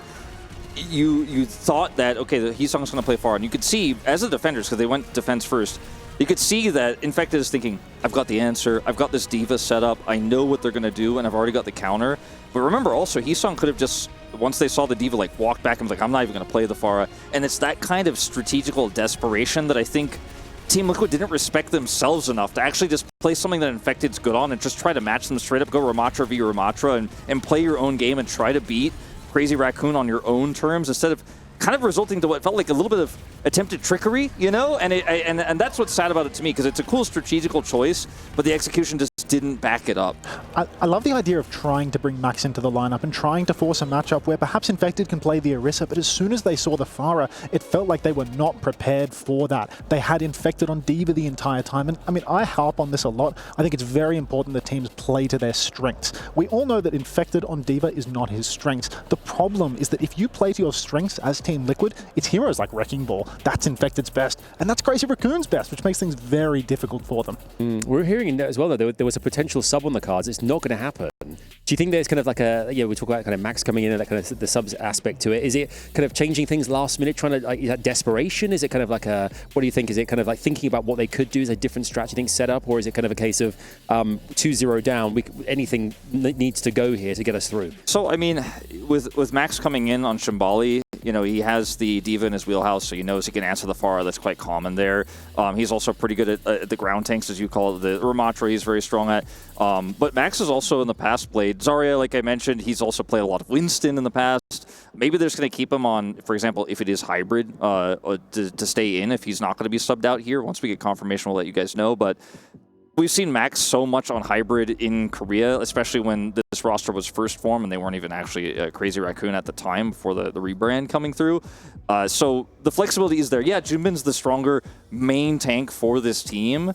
you thought that, okay, Heesung's going to play far, and you could see, as the defenders, because they went defense first, you could see that Infected is thinking, I've got the answer, I've got this D.Va set up, I know what they're going to do, and I've already got the counter. But remember also, Heesung could have just, once they saw the D.Va like walk back and was like, I'm not even going to play the Pharah. And it's that kind of strategical desperation that I think Team Liquid didn't respect themselves enough to actually just play something that Infected's good on and just try to match them straight up, go Ramatra v Ramatra, and play your own game and try to beat Crazy Raccoon on your own terms instead of kind of resulting to what felt like a little bit of attempted trickery, you know? And that's what's sad about it to me, because it's a cool strategical choice, but the execution just didn't back it up. I love the idea of trying to bring Max into the lineup and trying to force a matchup where perhaps Infected can play the Orisa, but as soon as they saw the Pharah, it felt like they were not prepared for that. They had Infected on D.Va the entire time, and I mean, I harp on this a lot. I think it's very important that teams play to their strengths. We all know that Infected on D.Va is not his strengths. The problem is that if you play to your strengths as Team Liquid, it's heroes like Wrecking Ball. That's Infected's best, and that's Crazy Raccoon's best, which makes things very difficult for them. We're hearing that as well, though. There was a potential sub on the cards, it's not going to happen. Do you think there's kind of like a, we talk about kind of Max coming in and that kind of the subs aspect to it. Is it kind of changing things last minute, trying to, like, is that desperation? Is it kind of like a, what do you think? Is it kind of like thinking about what they could do? Is a different strategy thing set up? Or is it kind of a case of 2-0 down, anything needs to go here to get us through? So, I mean, with Max coming in on Shambali, he has the Diva in his wheelhouse, so he knows he can answer the Pharah. That's quite common there. He's also pretty good at the ground tanks, as you call it. The Ramatra he's very strong at. But Max has also in the past played Zarya, like I mentioned. He's also played a lot of Winston in the past. Maybe they're just going to keep him on, for example, if it is hybrid, to stay in if he's not going to be subbed out here. Once we get confirmation, we'll let you guys know. But we've seen Max so much on hybrid in Korea, especially when this roster was first formed and they weren't even actually Crazy Raccoon at the time before the rebrand coming through. So the flexibility is there. Yeah, Junbin's the stronger main tank for this team,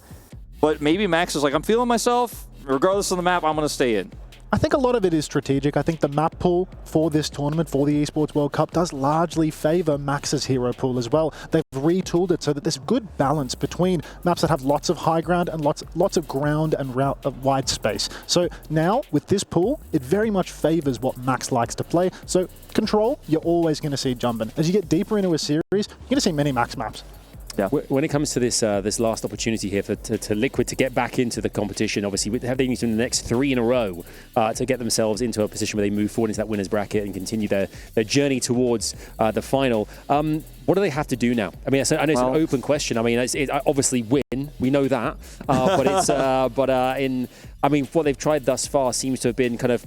but maybe Max is like, I'm feeling myself. Regardless of the map, I'm going to stay in. I think a lot of it is strategic. I think the map pool for this tournament, for the Esports World Cup, does largely favor Max's hero pool as well. They've retooled it so that there's good balance between maps that have lots of high ground and lots of ground and wide space. So now, with this pool, it very much favors what Max likes to play. So Control, you're always going to see Jumbin. As you get deeper into a series, you're going to see many Max maps. Yeah. When it comes to this this last opportunity here to Liquid to get back into the competition, obviously they need to win the next 3 in a row to get themselves into a position where they move forward into that winner's bracket and continue their journey towards the final. What do they have to do now? I mean, I know it's an open question. I mean, it's obviously win. We know that, but it's I mean, what they've tried thus far seems to have been kind of.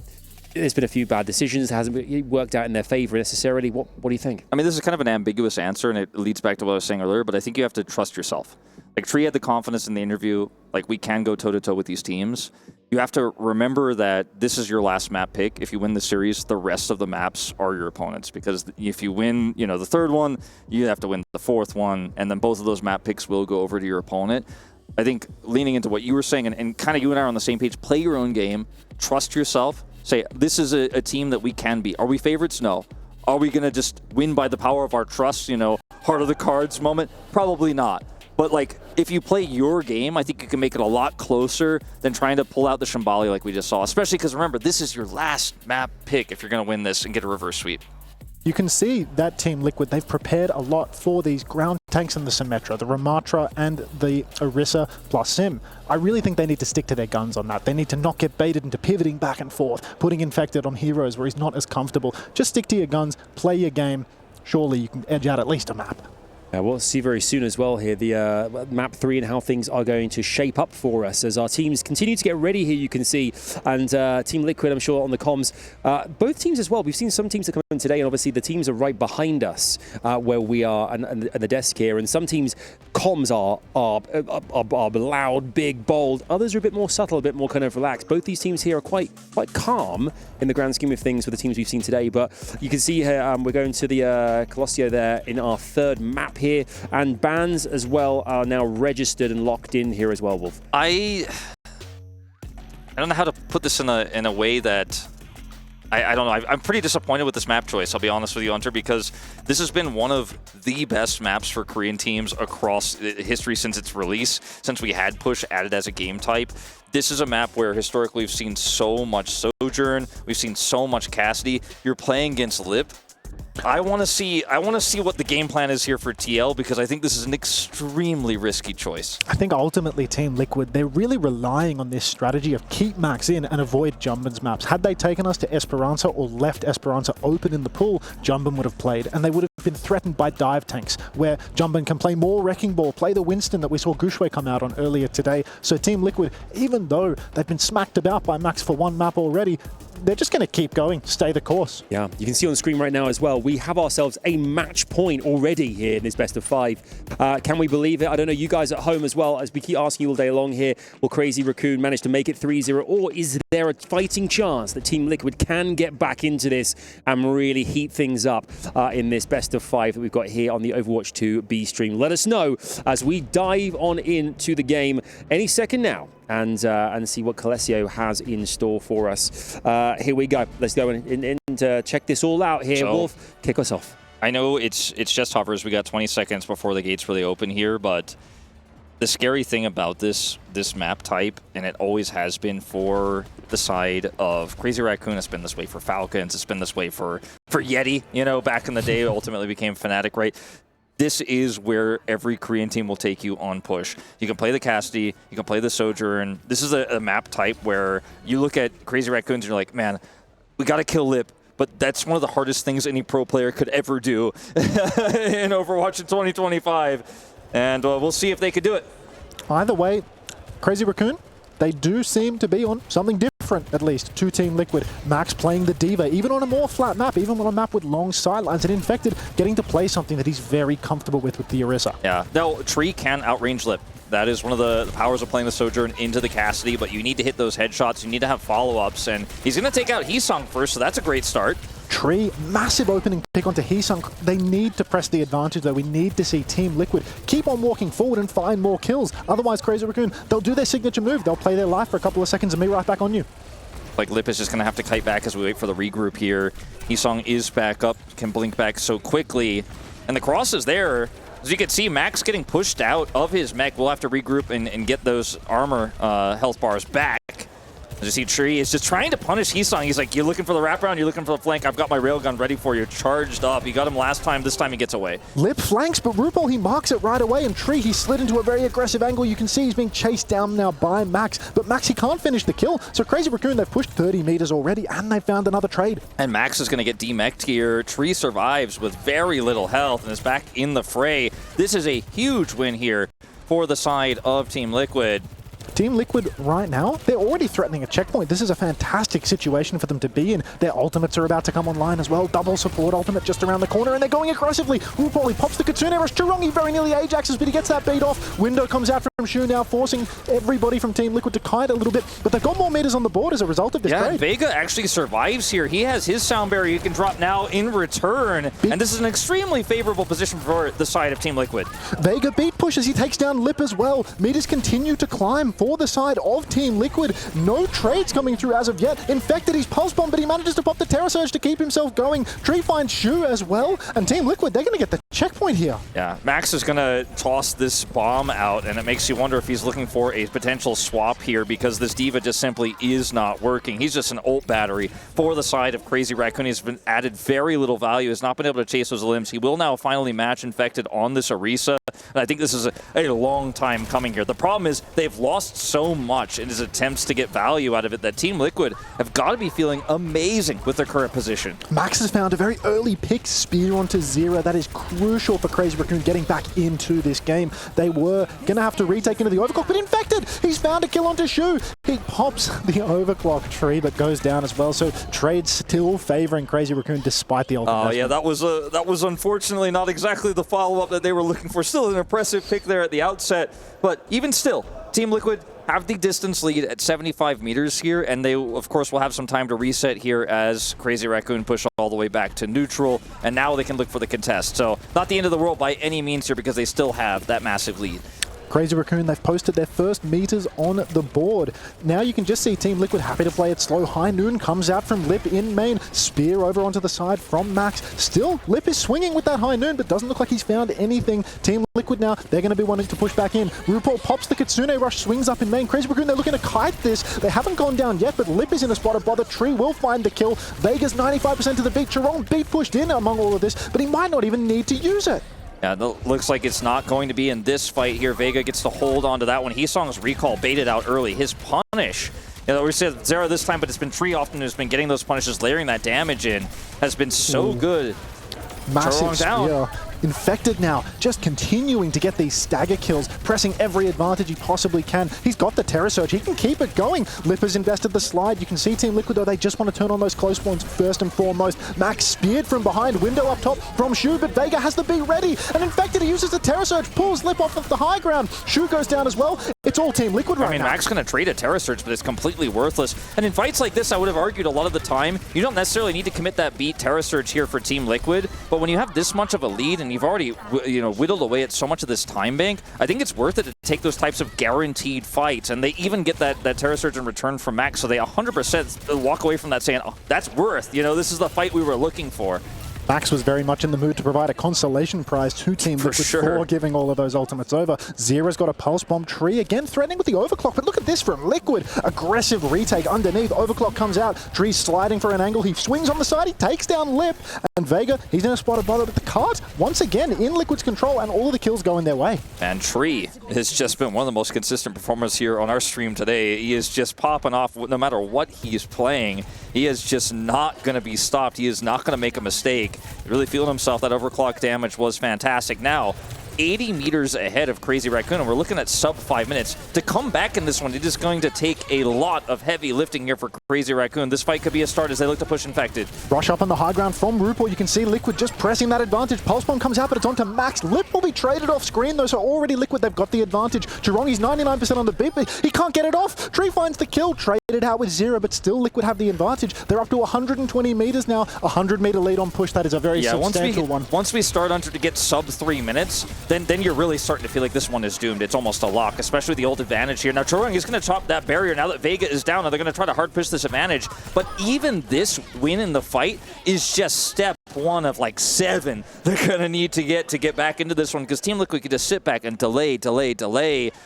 There's been a few bad decisions. It hasn't worked out in their favor necessarily. What do you think? I mean, this is kind of an ambiguous answer, and it leads back to what I was saying earlier, but I think you have to trust yourself. Like, Tree had the confidence in the interview, like, we can go toe-to-toe with these teams. You have to remember that this is your last map pick. If you win the series, the rest of the maps are your opponents, because if you win, the third one, you have to win the fourth one, and then both of those map picks will go over to your opponent. I think leaning into what you were saying, and kind of you and I are on the same page, play your own game, trust yourself. Say, this is a team that we can beat. Are we favorites? No. Are we going to just win by the power of our trust, heart of the cards moment? Probably not. But, like, if you play your game, I think you can make it a lot closer than trying to pull out the Shambali like we just saw. Especially because, remember, this is your last map pick if you're going to win this and get a reverse sweep. You can see that Team Liquid, they've prepared a lot for these ground tanks in the Symmetra, the Ramatra and the Orisa plus Sim. I really think they need to stick to their guns on that. They need to not get baited into pivoting back and forth, putting Infected on heroes where he's not as comfortable. Just stick to your guns, play your game. Surely you can edge out at least a map. We'll see very soon as well here the map 3 and how things are going to shape up for us as our teams continue to get ready here, you can see. And Team Liquid, I'm sure, on the comms. Both teams as well. We've seen some teams that come in today, and obviously the teams are right behind us where we are and the desk here. And some teams' comms are loud, big, bold. Others are a bit more subtle, a bit more kind of relaxed. Both these teams here are quite calm in the grand scheme of things for the teams we've seen today. But you can see here we're going to the Colosseo there in our third map here, and bans as well are now registered and locked in here as well, Wolf. I don't know how to put this in a way that I don't know. I'm pretty disappointed with this map choice, I'll be honest with you, Hunter, because this has been one of the best maps for Korean teams across history since its release, since we had Push added as a game type. This is a map where historically we've seen so much Sojourn, we've seen so much Cassidy. You're playing against Lip. I want to see what the game plan is here for TL, because I think this is an extremely risky choice. I think ultimately Team Liquid, they're really relying on this strategy of keep Max in and avoid Jumbin's maps. Had they taken us to Esperanza or left Esperanza open in the pool, Jumbin would have played, and they would have been threatened by dive tanks, where Jumbin can play more Wrecking Ball, play the Winston that we saw Gushue come out on earlier today. So Team Liquid, even though they've been smacked about by Max for one map already, they're just going to keep going, stay the course. Yeah, you can see on the screen right now as well, we have ourselves a match point already here in this best of 5. Can we believe it? I don't know, you guys at home as well, as we keep asking you all day long here, will Crazy Raccoon manage to make it 3-0, or is there a fighting chance that Team Liquid can get back into this and really heat things up in this best of 5 that we've got here on the Overwatch 2 B stream? Let us know as we dive on into the game any second now, and see what Colosseo has in store for us. Here we go. Let's go and check this all out here. So, Wolf, kick us off. I know it's just hovers. We got 20 seconds before the gates really open here, but the scary thing about this map type, and it always has been for the side of Crazy Raccoon, it's been this way for Falcons, it's been this way for Yeti, you know, back in the day, ultimately became Fnatic, right? This is where every Korean team will take you on push. You can play the Cassidy, you can play the Sojourn. This is a map type where you look at Crazy Raccoons and you're like, man, we got to kill Lip. But that's one of the hardest things any pro player could ever do in Overwatch in 2025. And we'll see if they could do it. Either way, Crazy Raccoon, they do seem to be on something different, at least, to Team Liquid. Max playing the D.Va, even on a more flat map, even on a map with long sidelines, and Infected getting to play something that he's very comfortable with the Orisa. Yeah, no, Tree can outrange Lip. That is one of the powers of playing the Sojourn into the Cassidy, but you need to hit those headshots, you need to have follow-ups, and he's going to take out Heesung first, so that's a great start. Tree, massive opening pick onto Heesung. They need to press the advantage, though. We need to see Team Liquid keep on walking forward and find more kills. Otherwise, Crazy Raccoon, they'll do their signature move. They'll play their life for a couple of seconds and be right back on you. Like, Lip is just going to have to kite back as we wait for the regroup here. Heesung is back up, can blink back so quickly, and the cross is there. As you can see, Max getting pushed out of his mech. We'll have to regroup and get those armor health bars back. As you see, Tree is just trying to punish Heesung. He's like, you're looking for the wraparound, you're looking for the flank. I've got my railgun ready for you, charged up. You got him last time, this time he gets away. Lip flanks, but RuPaul, he marks it right away, and Tree, he slid into a very aggressive angle. You can see he's being chased down now by Max, but Max, he can't finish the kill. So Crazy Raccoon, they've pushed 30 meters already, and they found another trade. And Max is going to get demeched here. Tree survives with very little health and is back in the fray. This is a huge win here for the side of Team Liquid. Team Liquid right now, they're already threatening a checkpoint. This is a fantastic situation for them to be in. Their ultimates are about to come online as well. Double support ultimate just around the corner, and they're going aggressively. RuPaul, he pops the Kitsune rush. Chirongi very nearly Ajaxes, but he gets that beat off. Window comes out from Shu now, forcing everybody from Team Liquid to kite a little bit, but they've got more meters on the board as a result of this trade. Vega actually survives here. He has his sound barrier he can drop now in return, and this is an extremely favorable position for the side of Team Liquid. Vega beat pushes, he takes down Lip as well. Meters continue to climb for the side of Team Liquid. No trades coming through as of yet. Infected, he's pulse bomb, but he manages to pop the Terror Surge to keep himself going. Tree finds Shu as well, and Team Liquid, they're going to get the checkpoint here. Yeah, Max is going to toss this bomb out, and it makes you wonder if he's looking for a potential swap here, because this D.Va just simply is not working. He's just an ult battery for the side of Crazy Raccoon. He's been added very little value, has not been able to chase those limbs. He will now finally match Infected on this Orisa, and I think this is a long time coming here. The problem is they've lost so much in his attempts to get value out of it that Team Liquid have got to be feeling amazing with their current position. Max has found a very early pick, spear onto Zera. That is crucial for Crazy Raccoon getting back into this game. They were going to have to retake into the overclock, but Infected, he's found a kill onto Shu. He pops the overclock tree, but goes down as well. So trade still favoring Crazy Raccoon despite the ultimate. Oh yeah, that was unfortunately not exactly the follow-up that they were looking for. Still an impressive pick there at the outset, but even still, Team Liquid have the distance lead at 75 meters here, and they, of course, will have some time to reset here as Crazy Raccoon push all the way back to neutral, and now they can look for the contest. So not the end of the world by any means here, because they still have that massive lead. Crazy Raccoon, they've posted their first meters on the board. Now you can just see Team Liquid happy to play it slow. High Noon comes out from Lip in main. Spear over onto the side from Max. Still, Lip is swinging with that High Noon, but doesn't look like he's found anything. Team Liquid now, they're going to be wanting to push back in. RuPaul pops the Kitsune rush, swings up in main. Crazy Raccoon, they're looking to kite this. They haven't gone down yet, but Lip is in a spot of bother. Tree will find the kill. Vega's 95% to the beat. Chiron beat pushed in among all of this, but he might not even need to use it. Yeah, it looks like it's not going to be in this fight here. Vega gets to hold on to that one. Heesung's recall baited out early. His punish, you know, we said Zera this time, but it's been Tree often who's been getting those punishes, layering that damage in, has been so good. Massive spear. Infected now, just continuing to get these stagger kills, pressing every advantage he possibly can. He's got the Terror Surge, he can keep it going. Lip has invested the slide. You can see Team Liquid, though, they just want to turn on those close ones first and foremost. Max speared from behind, window up top from Shu, but Vega has the B ready. And Infected, he uses the Terror Surge, pulls Lip off of the high ground. Shu goes down as well. It's all Team Liquid right now. Max going to trade a Terror Surge, but it's completely worthless. And in fights like this, I would have argued a lot of the time, you don't necessarily need to commit that beat Terror Surge here for Team Liquid, but when you have this much of a lead and you've already whittled away at so much of this time bank, I think it's worth it to take those types of guaranteed fights, and they even get that Terror Surge in return from Max, so they 100% walk away from that saying, oh, that's worth, this is the fight we were looking for. Max was very much in the mood to provide a consolation prize to Team Liquid for giving all of those ultimates over. Zera's got a pulse bomb. Tree again threatening with the overclock, but look at this from Liquid. Aggressive retake underneath. Overclock comes out. Tree sliding for an angle. He swings on the side. He takes down Lip. And Vega, he's in a spot of bother, but the cart, once again, in Liquid's control, and all of the kills go in their way. And Tree has just been one of the most consistent performers here on our stream today. He is just popping off no matter what he's playing. He is just not going to be stopped. He is not going to make a mistake. Really feeling himself. That overclock damage was fantastic. Now, 80 meters ahead of Crazy Raccoon, and we're looking at sub 5 minutes. To come back in this one, it is going to take a lot of heavy lifting here for Crazy Raccoon. This fight could be a start as they look to push Infected. Rush up on the high ground from RuPaul. You can see Liquid just pressing that advantage. Pulse Bomb comes out, but it's onto Max. Lip will be traded off screen, though, so already Liquid, they've got the advantage. Jirongi's 99% on the beat, but he can't get it off. Tree finds the kill, traded out with Zero, but still Liquid have the advantage. They're up to 120 meters now. 100-meter lead on push. That is a very substantial one. Once we start under to get sub 3 minutes, then you're really starting to feel like this one is doomed. It's almost a lock, especially the ult advantage here. Now, Chorong is going to top that barrier now that Vega is down. Now they're going to try to hard push this advantage. But even this win in the fight is just step one of like 7 they're going to need to get back into this one, because Team Liquid could just sit back and delay,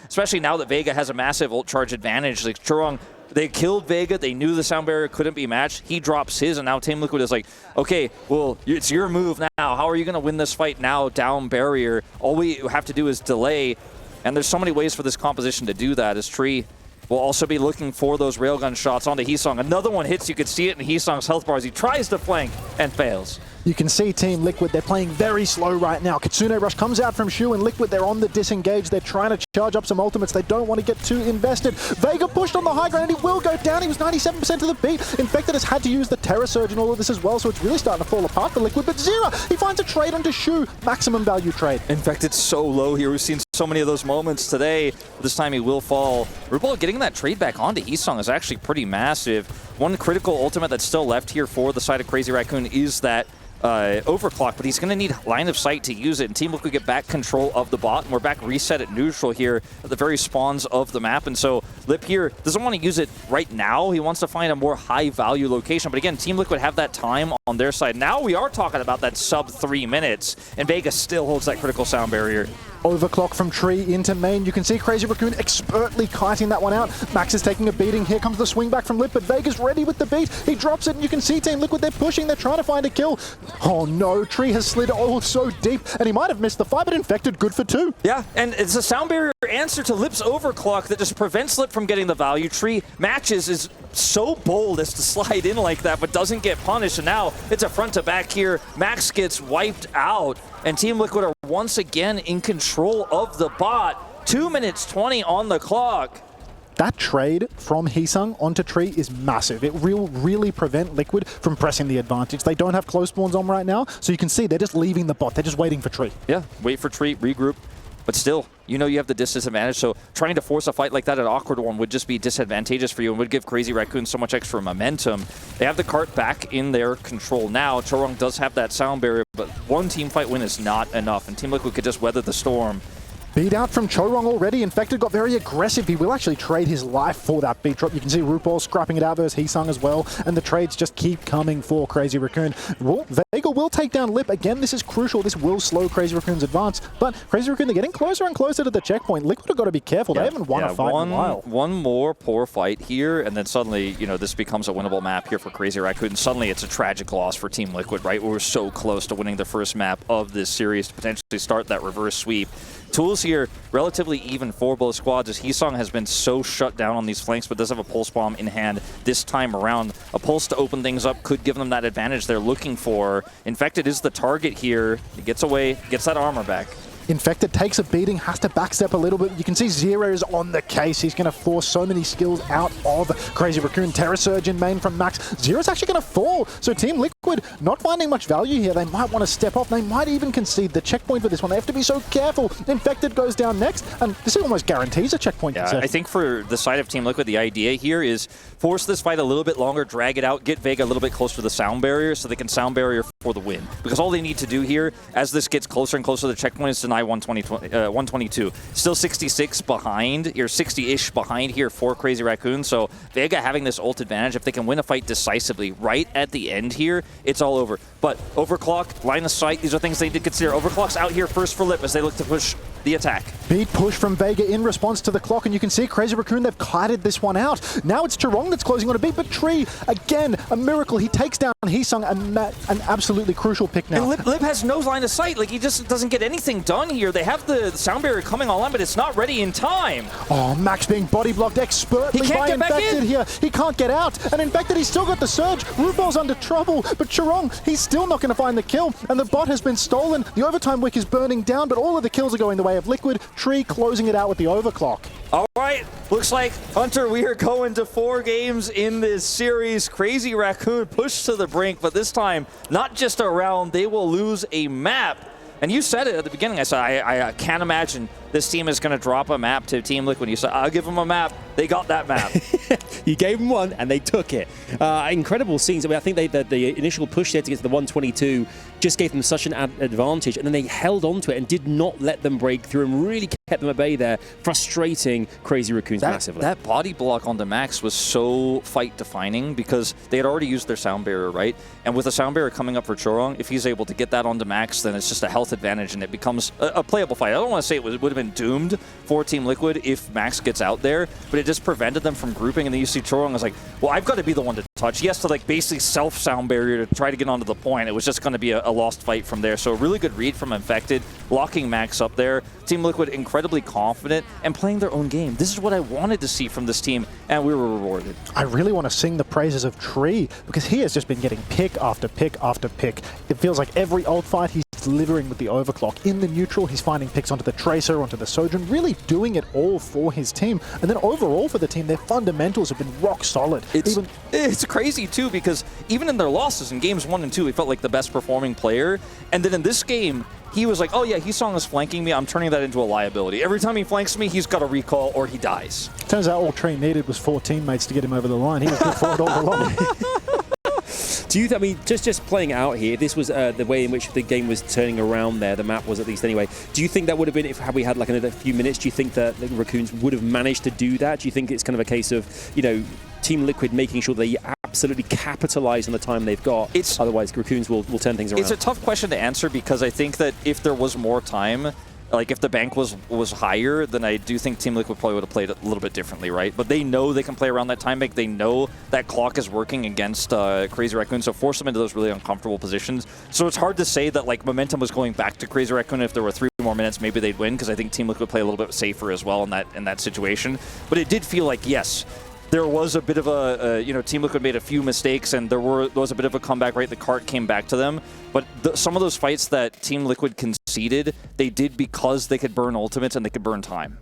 especially now that Vega has a massive ult charge advantage. Like Chorong, they killed Vega. They knew the sound barrier couldn't be matched. He drops his, and now Team Liquid is like, okay, well, it's your move now. How are you going to win this fight now? Down barrier. All we have to do is delay. And there's so many ways for this composition to do that, as Tree will also be looking for those railgun shots onto Heesong. Another one hits. You can see it in Heesong's health bars. He tries to flank and fails. You can see Team Liquid, they're playing very slow right now. Kitsune Rush comes out from Shu, and Liquid, they're on the disengage. They're trying to charge up some ultimates. They don't want to get too invested. Vega pushed on the high ground, and he will go down. He was 97% of the beat. Infected has had to use the Terror Surge and all of this as well, so it's really starting to fall apart for Liquid. But Zera, he finds a trade onto Shu. Maximum value trade. Infected so low here. We've seen so many of those moments today. This time he will fall. RuPaul getting that trade back onto Heesong is actually pretty massive. One critical ultimate that's still left here for the side of Crazy Raccoon is that overclock, but he's going to need line of sight to use it, and Team Liquid get back control of the bot, and we're back reset at neutral here at the very spawns of the map. And so Lip here doesn't want to use it right now. He wants to find a more high value location, but again, Team Liquid have that time on their side. Now we are talking about that sub 3 minutes, and Vegas still holds that critical sound barrier. Overclock from Tree into main. You can see Crazy Raccoon expertly kiting that one out. Max is taking a beating. Here comes the swing back from Lip, but Vega's ready with the beat. He drops it, and you can see Team Liquid, they're pushing. They're trying to find a kill. Oh no, Tree has slid so deep, and he might have missed the fight, but Infected good for 2. Yeah, and it's a sound barrier answer to Lip's overclock that just prevents Lip from getting the value. Tree matches is so bold as to slide in like that, but doesn't get punished, and now it's a front to back here. Max gets wiped out, and Team Liquid are once again in control of the bot. 2 minutes 20 on the clock. That trade from Heesung onto Tree is massive. It will really prevent Liquid from pressing the advantage. They don't have close spawns on right now, so you can see they're just leaving the bot. They're just waiting for Tree. Yeah, wait for Tree, regroup. But still, you know you have the disadvantage, so trying to force a fight like that, an awkward one, would just be disadvantageous for you and would give Crazy Raccoon so much extra momentum. They have the cart back in their control now. Chorong does have that sound barrier, but one team fight win is not enough, and Team Liquid could just weather the storm. Beat out from Chorong already. Infected got very aggressive. He will actually trade his life for that beat drop. You can see RuPaul scrapping it out versus Heesung as well, and the trades just keep coming for Crazy Raccoon. Well, Vega will take down Lip. Again, this is crucial. This will slow Crazy Raccoon's advance, but Crazy Raccoon, they're getting closer and closer to the checkpoint. Liquid have got to be careful. They haven't won a fight in a while. One more poor fight here, and then suddenly, you know, this becomes a winnable map here for Crazy Raccoon. Suddenly, it's a tragic loss for Team Liquid, right? We were so close to winning the first map of this series to potentially start that reverse sweep. Tools here, relatively even for both squads, as Heesong has been so shut down on these flanks, but does have a pulse bomb in hand this time around. A pulse to open things up could give them that advantage they're looking for. Infected is the target here. He gets away, gets that armor back. Infected takes a beating, has to backstep a little bit. You can see Zero is on the case. He's going to force so many skills out of Crazy Raccoon. Terror Surge in main from Max. Zero's actually going to fall. So Team Liquid not finding much value here. They might want to step off. They might even concede the checkpoint for this one. They have to be so careful. Infected goes down next, and this almost guarantees a checkpoint. Yeah, I think for the side of Team Liquid, the idea here is force this fight a little bit longer, drag it out, get Vega a little bit closer to the sound barrier so they can sound barrier for the win. Because all they need to do here, as this gets closer and closer to the checkpoint, is deny 122. Still 66 behind, or 60-ish behind here for Crazy Raccoon. So Vega having this ult advantage, if they can win a fight decisively right at the end here, it's all over. But Overclock, line of sight, these are things they did consider. Overclock's out here first for Lip as they look to push the attack. Big push from Vega in response to the clock, and you can see Crazy Raccoon, they've kited this one out. Now it's Chirong that's closing on a beat, but Tree, again, a miracle. He takes down Heesung, an absolutely crucial pick now. And Lip has no line of sight. Like, he just doesn't get anything done here. They have the sound barrier coming online, but it's not ready in time. Oh, Max being body blocked expertly by Infected here. He can't get out, and Infected, he's still got the surge. Rubel's under trouble, but Chirong, he's still not going to find the kill, and the bot has been stolen. The overtime wick is burning down, but all of the kills are going the way of Liquid. Tree closing it out with the overclock. All right, looks like, Hunter, we are going to 4 games in this series. Crazy Raccoon pushed to the brink, but this time, not just a round, they will lose a map. And you said it at the beginning. I said, I can't imagine this team is going to drop a map to Team Liquid. You said, I'll give them a map. They got that map. You gave them one, and they took it. Incredible scenes. I mean, I think the initial push there to get to the 122 just gave them such an advantage, and then they held on to it and did not let them break through and really kept them at bay there, frustrating Crazy Raccoons massively. That body block on the Max was so fight-defining because they had already used their sound barrier, right? And with the sound barrier coming up for Chorong, if he's able to get that onto Max, then it's just a health advantage, and it becomes a playable fight. I don't want to say it would have been doomed for Team Liquid if Max gets out there, but it just prevented them from grouping, and then you see Chorong was like, well, I've got to be the one to touch. He has to like basically self-sound barrier to try to get onto the point. It was just going to be a lost fight from there. So a really good read from Infected, locking Max up there. Team Liquid incredibly confident and playing their own game. This is what I wanted to see from this team, and we were rewarded. I really want to sing the praises of Tree because he has just been getting pick after pick after pick. It feels like every ult fight he's delivering with the overclock. In the neutral, he's finding picks onto the Tracer, onto the Sojourn, really doing it all for his team. And then overall for the team, their fundamentals have been rock solid. It's crazy too, because even in their losses in games 1 and 2, he felt like the best performing player. And then in this game, he was like, oh yeah, Heesung is flanking me, I'm turning that into a liability. Every time he flanks me, he's got a recall or he dies. Turns out all Tree needed was 4 teammates to get him over the line. He was good for it all along. Do you, I mean, just playing it out here, this was the way in which the game was turning around there, the map was at least anyway. Do you think that would have been, had we had like another few minutes, do you think that the Raccoons would have managed to do that? Do you think it's kind of a case of, you know, Team Liquid making sure they absolutely capitalize on the time they've got? Otherwise, Raccoons will turn things around. It's a tough question to answer because I think that if there was more time, like if the bank was higher, then I do think Team Liquid probably would have played it a little bit differently, right? But they know they can play around that time bank. They know that clock is working against Crazy Raccoon, so force them into those really uncomfortable positions. So it's hard to say that like momentum was going back to Crazy Raccoon. If there were 3 more minutes, maybe they'd win, because I think Team Liquid play a little bit safer as well in that situation. But it did feel like, yes, there was a bit of a, you know, Team Liquid made a few mistakes, and there was a bit of a comeback, right? The cart came back to them. But some of those fights that Team Liquid conceded, they did because they could burn ultimates and they could burn time.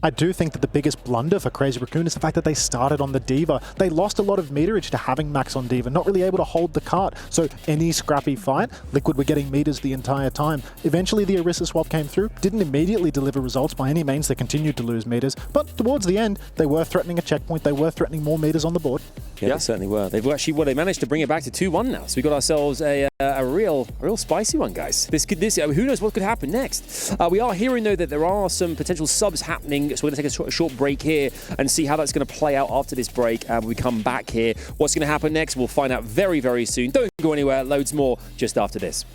I do think that the biggest blunder for Crazy Raccoon is the fact that they started on the D.Va. They lost a lot of meterage to having Max on D.Va, not really able to hold the cart. So any scrappy fight, Liquid were getting meters the entire time. Eventually the Orisa swap came through, didn't immediately deliver results by any means. They continued to lose meters, but towards the end, they were threatening a checkpoint. They were threatening more meters on the board. Yeah, they certainly were. They've actually, well, they managed to bring it back to 2-1 now. So we got ourselves a real spicy one, guys. Who knows what could happen next? We are hearing though that there are some potential subs happening, so we're going to take a short break here and see how that's going to play out after this break. When we come back here, what's going to happen next? We'll find out very, very soon. Don't go anywhere. Loads more just after this.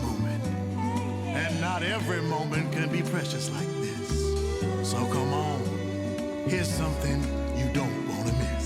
moment. And not every moment can be precious like this. So come on, here's something you don't want to miss.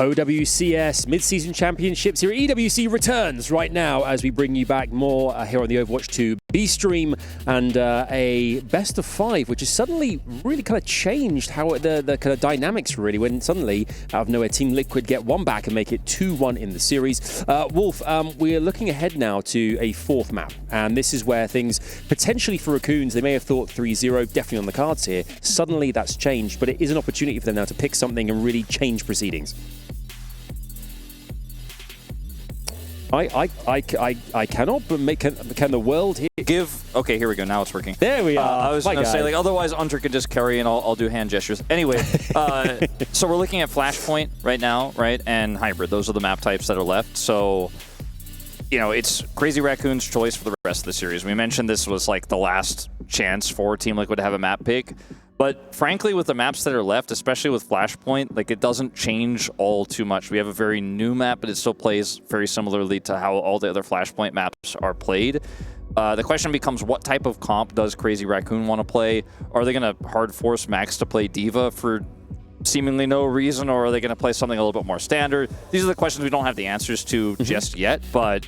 OWCS Mid-Season Championships here at EWC returns right now as we bring you back more here on the Overwatch 2 B stream and a best of 5, which has suddenly really kind of changed how the kind of dynamics really when suddenly out of nowhere Team Liquid get one back and make it 2-1 in the series. Wolf, we're looking ahead now to a 4th map, and this is where things potentially for Raccoons, they may have thought 3-0 definitely on the cards here. Suddenly that's changed, but it is an opportunity for them now to pick something and really change proceedings. I cannot, but can the world here Okay, here we go. Now it's working. There we are. I was going to say, like, otherwise Hunter could just carry and I'll do hand gestures. Anyway, so we're looking at Flashpoint right now, right? And Hybrid. Those are the map types that are left. So, you know, it's Crazy Raccoon's choice for the rest of the series. We mentioned this was like the last chance for Team Liquid to have a map pick. But frankly, with the maps that are left, especially with Flashpoint, like, it doesn't change all too much. We have a very new map, but it still plays very similarly to how all the other Flashpoint maps are played. The question becomes, what type of comp does Crazy Raccoon want to play? Are they going to hard force Max to play Diva for seemingly no reason, or are they going to play something a little bit more standard? These are the questions we don't have the answers to just yet, but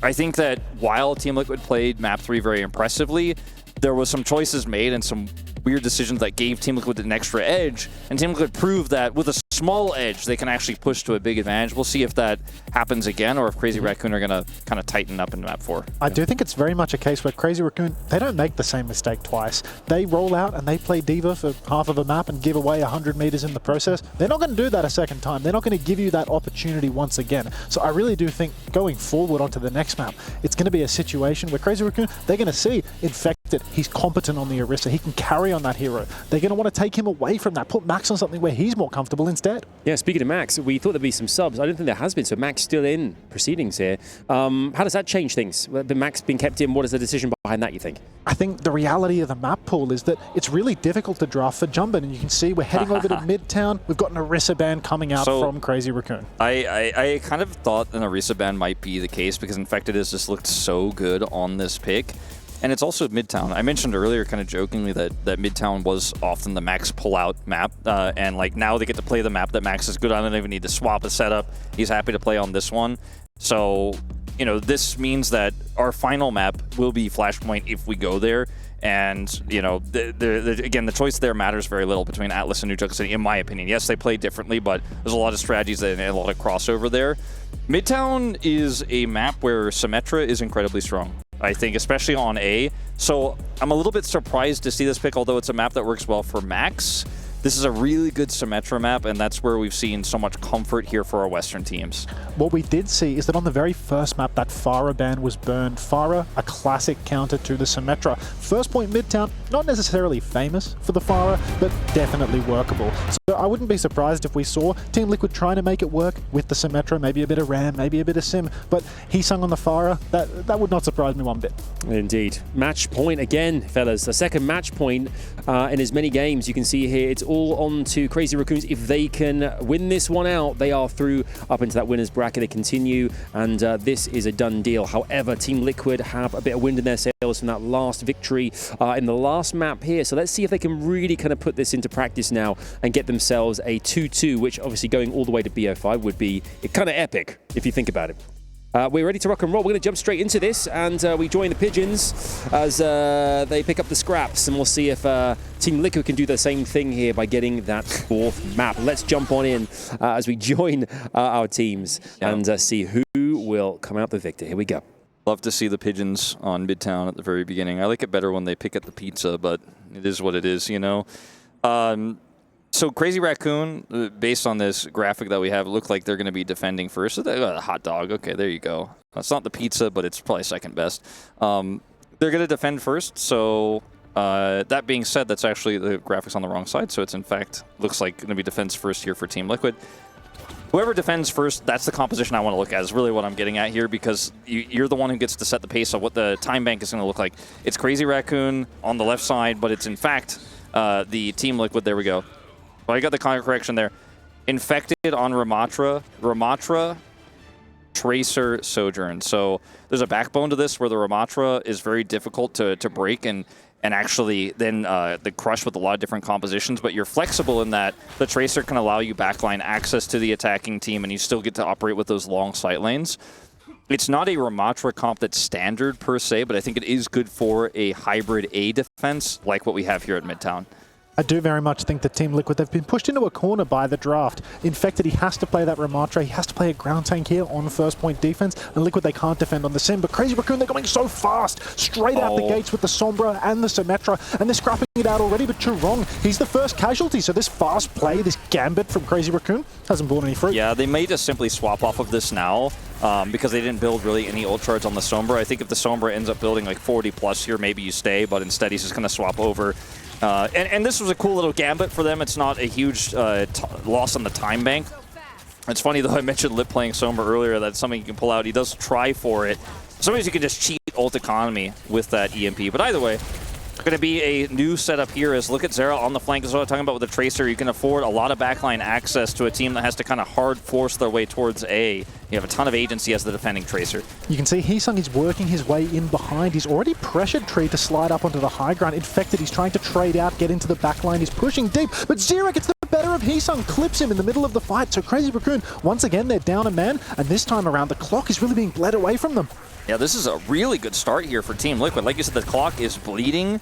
I think that while Team Liquid played Map 3 very impressively, there was some choices made and some weird decisions that gave Team Liquid an extra edge, and Team Liquid proved that with a small edge, they can actually push to a big advantage. We'll see if that happens again, or if Crazy Raccoon are going to kind of tighten up in Map 4. I do think it's very much a case where Crazy Raccoon, they don't make the same mistake twice. They roll out and they play Diva for half of a map and give away 100 meters in the process. They're not going to do that a second time. They're not going to give you that opportunity once again. So I really do think going forward onto the next map, it's going to be a situation where Crazy Raccoon, they're going to see Infected. He's competent on the Orisa. He can carry on that hero. They're going to want to take him away from that, put Max on something where he's more comfortable instead. Yeah, speaking of Max, we thought there'd be some subs. I don't think there has been, so Max still in proceedings here. How does that change things? The Max being kept in, what is the decision behind that, you think? I think the reality of the map pool is that it's really difficult to draft for Jumbin, and you can see we're heading over to Midtown. We've got an Orisa ban coming out from Crazy Raccoon. I kind of thought an Orisa ban might be the case because Infected has just looked so good on this pick. And it's also Midtown. I mentioned earlier, kind of jokingly, that Midtown was often the Max pull-out map, and like now they get to play the map that Max is good on. They don't even need to swap a setup. He's happy to play on this one. So, you know, this means that our final map will be Flashpoint if we go there. And, you know, again, the choice there matters very little between Atlas and New Junction City, in my opinion. Yes, they play differently, but there's a lot of strategies and a lot of crossover there. Midtown is a map where Symmetra is incredibly strong, I think, especially on A. So I'm a little bit surprised to see this pick, although it's a map that works well for Max. This is a really good Symmetra map, and that's where we've seen so much comfort here for our Western teams. What we did see is that on the very first map, that Pharah ban was burned. Pharah, a classic counter to the Symmetra. First point Midtown, not necessarily famous for the Pharah, but definitely workable. So I wouldn't be surprised if we saw Team Liquid trying to make it work with the Symmetra, maybe a bit of Ram, maybe a bit of Sim, but he sung on the Pharah. That would not surprise me one bit. Indeed. Match point again, fellas. A second match point in as many games. You can see here, it's all on to Crazy Raccoons. If they can win this one out, they are through up into that winner's bracket. They continue, and this is a done deal. However, Team Liquid have a bit of wind in their sails from that last victory in the last map here. So let's see if they can really kind of put this into practice now and get themselves a 2-2, which obviously going all the way to BO5 would be kind of epic if you think about it. We're ready to rock and roll. We're going to jump straight into this, and we join the Pigeons as they pick up the scraps, and we'll see if Team Liquid can do the same thing here by getting that 4th map. Let's jump on in as we join our teams and see who will come out the victor. Here we go. Love to see the Pigeons on Midtown at the very beginning. I like it better when they pick at the pizza, but it is what it is, you know. So Crazy Raccoon, based on this graphic that we have, look like they're going to be defending first. So they got a hot dog. Okay, there you go. It's not the pizza, but it's probably second best. They're going to defend first. So that being said, that's actually the graphics on the wrong side. So it's in fact looks like going to be defense first here for Team Liquid. Whoever defends first, that's the composition I want to look at, is really what I'm getting at here, because you're the one who gets to set the pace of what the time bank is going to look like. It's Crazy Raccoon on the left side, but it's in fact the Team Liquid. There we go. Well, I got the correction there. Infected on Ramatra, Tracer, Sojourn. So there's a backbone to this where the Ramatra is very difficult to break, and and actually then the crush with a lot of different compositions, but you're flexible in that the Tracer can allow you backline access to the attacking team, and you still get to operate with those long sight lanes. It's not a Ramatra comp that's standard per se, but I think it is good for a hybrid A defense like what we have here at Midtown. I do very much think that Team Liquid, they've been pushed into a corner by the draft. Infected, he has to play that Ramatra, he has to play a ground tank here on first point defense, and Liquid, they can't defend on the Sim, but Crazy Raccoon, they're going so fast, straight out the gates with the Sombra and the Symmetra, and they're scrapping it out already, but Churong, he's the first casualty, so this fast play, this gambit from Crazy Raccoon, hasn't borne any fruit. Yeah, they may just simply swap off of this now, because they didn't build really any ult charge on the Sombra. I think if the Sombra ends up building like 40 plus here, maybe you stay, but instead he's just going to swap over. And this was a cool little gambit for them. It's not a huge loss on the time bank. It's funny, though, I mentioned Lip playing Sombra earlier. That's something you can pull out. He does try for it. Sometimes you can just cheat ult economy with that EMP. But either way, going to be a new setup here is look at Zera on the flank as well. Talking about with the Tracer, you can afford a lot of backline access to a team that has to kind of hard force their way towards A. You have a ton of agency as the defending Tracer. You can see Heesung is working his way in behind. He's already pressured Tree to slide up onto the high ground. Infected, he's trying to trade out, get into the backline. He's pushing deep, but Zera gets the better of Heesung, clips him in the middle of the fight. So Crazy Raccoon, once again, they're down a man, and this time around, the clock is really being bled away from them. Yeah, this is a really good start here for Team Liquid. Like you said, the clock is bleeding.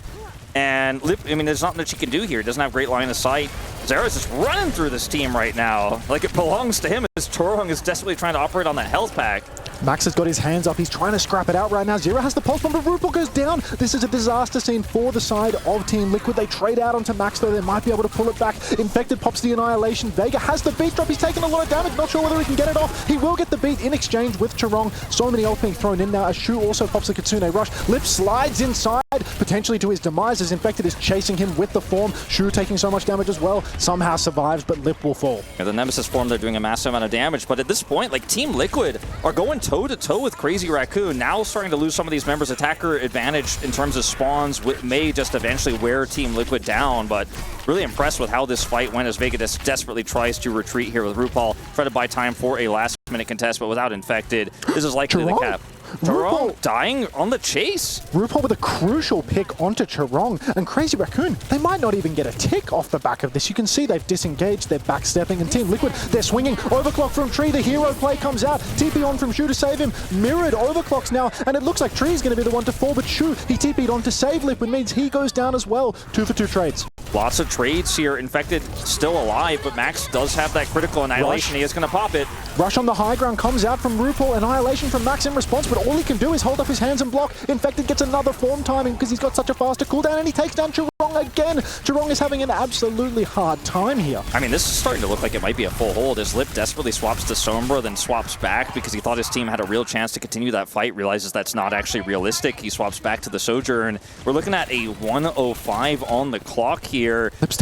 And Lip, I mean, there's nothing that she can do here. He doesn't have great line of sight. Zera's just running through this team right now. Like it belongs to him as Chorong is desperately trying to operate on that health pack. Max has got his hands up. He's trying to scrap it out right now. Zera has the pulse bomb, but RuPaul goes down. This is a disaster scene for the side of Team Liquid. They trade out onto Max, though. They might be able to pull it back. Infected pops the Annihilation. Vega has the beat drop. He's taking a lot of damage. Not sure whether he can get it off. He will get the beat in exchange with Chorong. So many ult being thrown in now. As Shu also pops the Kitsune Rush. Lip slides inside, potentially to his demise, as Infected is chasing him with the form. Shu taking so much damage as well. Somehow survives, but Lip will fall. Yeah, the Nemesis form, they're doing a massive amount of damage, but at this point, like Team Liquid are going toe-to-toe with Crazy Raccoon, now starting to lose some of these members' attacker advantage in terms of spawns, may just eventually wear Team Liquid down, but really impressed with how this fight went as Vega desperately tries to retreat here with RuPaul, try to buy time for a last-minute contest, but without Infected, this is likely the cap. Chorong dying on the chase. RuPaul with a crucial pick onto Chorong, and Crazy Raccoon, they might not even get a tick off the back of this. You can see they've disengaged, they're backstepping, and Team Liquid, they're swinging. Overclock from Tree, the hero play comes out. TP on from Shu to save him. Mirrored overclocks now, and it looks like Tree is going to be the one to fall, but Shu, he TP'd on to save Lip, which means he goes down as well. 2 for 2 trades. Lots of trades here. Infected still alive, but Max does have that critical Annihilation. Rush. He is going to pop it. Rush on the high ground comes out from RuPaul. Annihilation from Max in response, but all he can do is hold up his hands and block. Infected gets another form timing because he's got such a faster cooldown, and he takes down Chorong again. Chorong is having an absolutely hard time here. I mean, this is starting to look like it might be a full hold as Lip desperately swaps to Sombra, then swaps back because he thought his team had a real chance to continue that fight, realizes that's not actually realistic. He swaps back to the Sojourn. We're looking at a 1:05 on the clock here.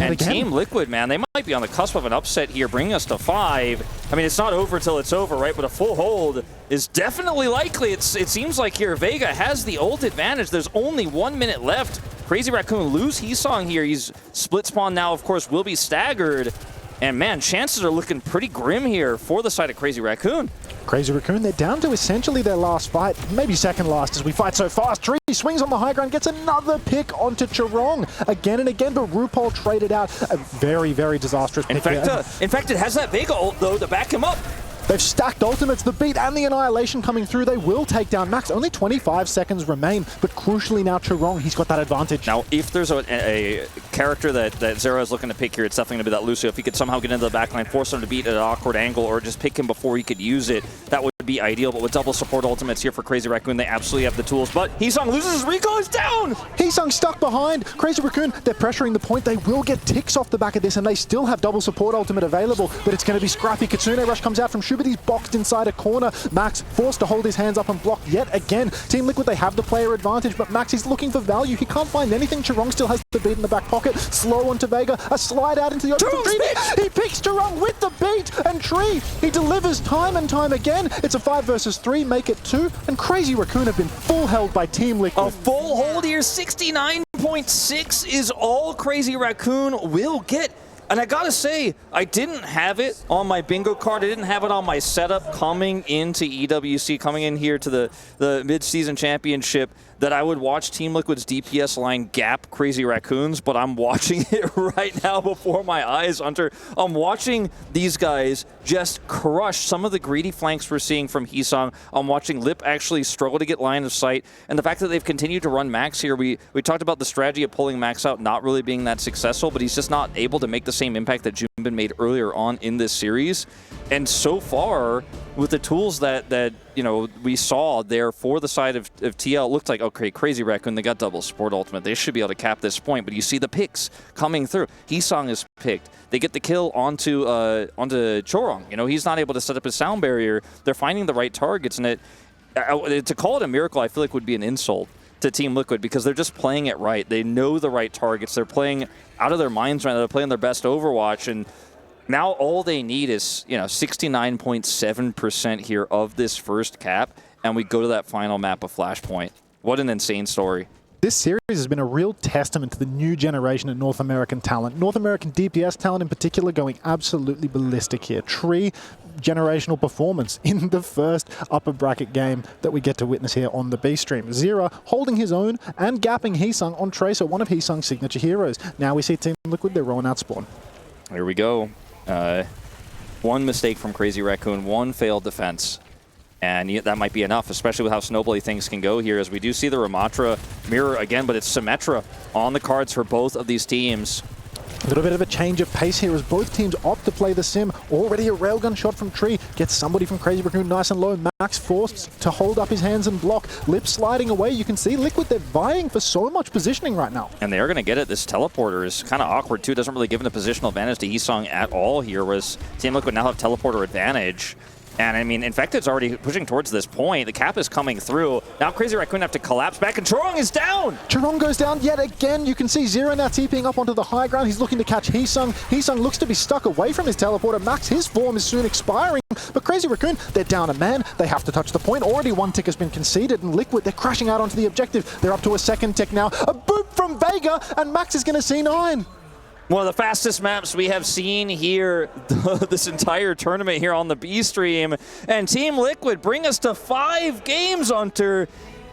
And Team Liquid, man, they might be on the cusp of an upset here, bringing us to 5. I mean, it's not over till it's over, right? But a full hold is definitely likely. It seems like here Vega has the ult advantage. There's only 1 minute left. Crazy Raccoon lose Heesung here. He's split spawn now, of course, will be staggered. And man, chances are looking pretty grim here for the side of Crazy Raccoon. Crazy Raccoon, they're down to essentially their last fight, maybe second last as we fight so fast. Tree swings on the high ground, gets another pick onto Chorong again and again, but RuPaul traded out a very, very disastrous pick. In fact, it has that Vega ult, though, to back him up. They've stacked ultimates, the beat and the Annihilation coming through. They will take down Max. Only 25 seconds remain, but crucially now Chorong, he's got that advantage. Now, if there's a character that Zera is looking to pick here, it's definitely going to be that Lucio. If he could somehow get into the backline, force him to beat at an awkward angle, or just pick him before he could use it, that would be ideal. But with double support ultimates here for Crazy Raccoon, they absolutely have the tools. But Heesung loses his recall, is down! Heesung stuck behind. Crazy Raccoon, they're pressuring the point. They will get ticks off the back of this, and they still have double support ultimate available, but it's going to be scrappy. Kitsune Rush comes out from Shu, but he's boxed inside a corner. Max forced to hold his hands up and block yet again. Team Liquid, they have the player advantage, but Max is looking for value. He can't find anything. Chorong still has the beat in the back pocket. Slow onto Vega. A slide out into the open. He picks Chorong with the beat, and Tree, he delivers time and time again. It's a 5 versus 3, make it 2, and Crazy Raccoon have been full held by Team Liquid. A full hold here, 69.6 is all Crazy Raccoon will get. And I gotta say, I didn't have it on my bingo card. I didn't have it on my setup coming into EWC, coming in here to the mid-season championship. that I would watch Team Liquid's DPS line gap Crazy Raccoons, but I'm watching it right now before my eyes, Hunter. I'm watching these guys just crush some of the greedy flanks we're seeing from Heesung. I'm watching Lip actually struggle to get line of sight, and the fact that they've continued to run Max here. We talked about the strategy of pulling Max out not really being that successful, but he's just not able to make the same impact that Junbin made earlier on in this series. And so far, with the tools that we saw there for the side of TL, it looked like, okay, Crazy Raccoon, they got double support ultimate. They should be able to cap this point, but you see the picks coming through. Heesung is picked. They get the kill onto Chorong. He's not able to set up his sound barrier. They're finding the right targets, and to call it a miracle, I feel like would be an insult to Team Liquid, because they're just playing it right. They know the right targets. They're playing out of their minds right now. They're playing their best Overwatch, and now all they need is 69.7% here of this first cap, and we go to that final map of Flashpoint. What an insane story. This series has been a real testament to the new generation of North American talent. North American DPS talent in particular going absolutely ballistic here. Tree generational performance in the first upper bracket game that we get to witness here on the B stream. Zera holding his own and gapping Heesung on Tracer, one of Heesung's signature heroes. Now we see Team Liquid, they're rolling out Spawn. Here we go. One mistake from Crazy Raccoon, one failed defense. And that might be enough, especially with how snowbally things can go here, as we do see the Ramatra mirror again, but it's Symmetra on the cards for both of these teams. A little bit of a change of pace here as both teams opt to play the sim. Already a railgun shot from Tree. Gets somebody from Crazy Raccoon nice and low. Max forced to hold up his hands and block. Lip sliding away. You can see Liquid, they're vying for so much positioning right now. And they are going to get it. This teleporter is kind of awkward too. Doesn't really give them a positional advantage to Heesung at all here, whereas Team Liquid now have teleporter advantage. And I mean, Infected's already pushing towards this point. The cap is coming through. Now Crazy Raccoon have to collapse back, and Chorong is down! Chorong goes down yet again. You can see Zero now TPing up onto the high ground. He's looking to catch Heesung. Heesung looks to be stuck away from his teleporter. Max, his form is soon expiring. But Crazy Raccoon, they're down a man. They have to touch the point. Already one tick has been conceded, and Liquid, they're crashing out onto the objective. They're up to a second tick now. A boop from Vega, and Max is going to see 9. One of the fastest maps we have seen here this entire tournament here on the B stream. And Team Liquid bring us to 5 games, Hunter.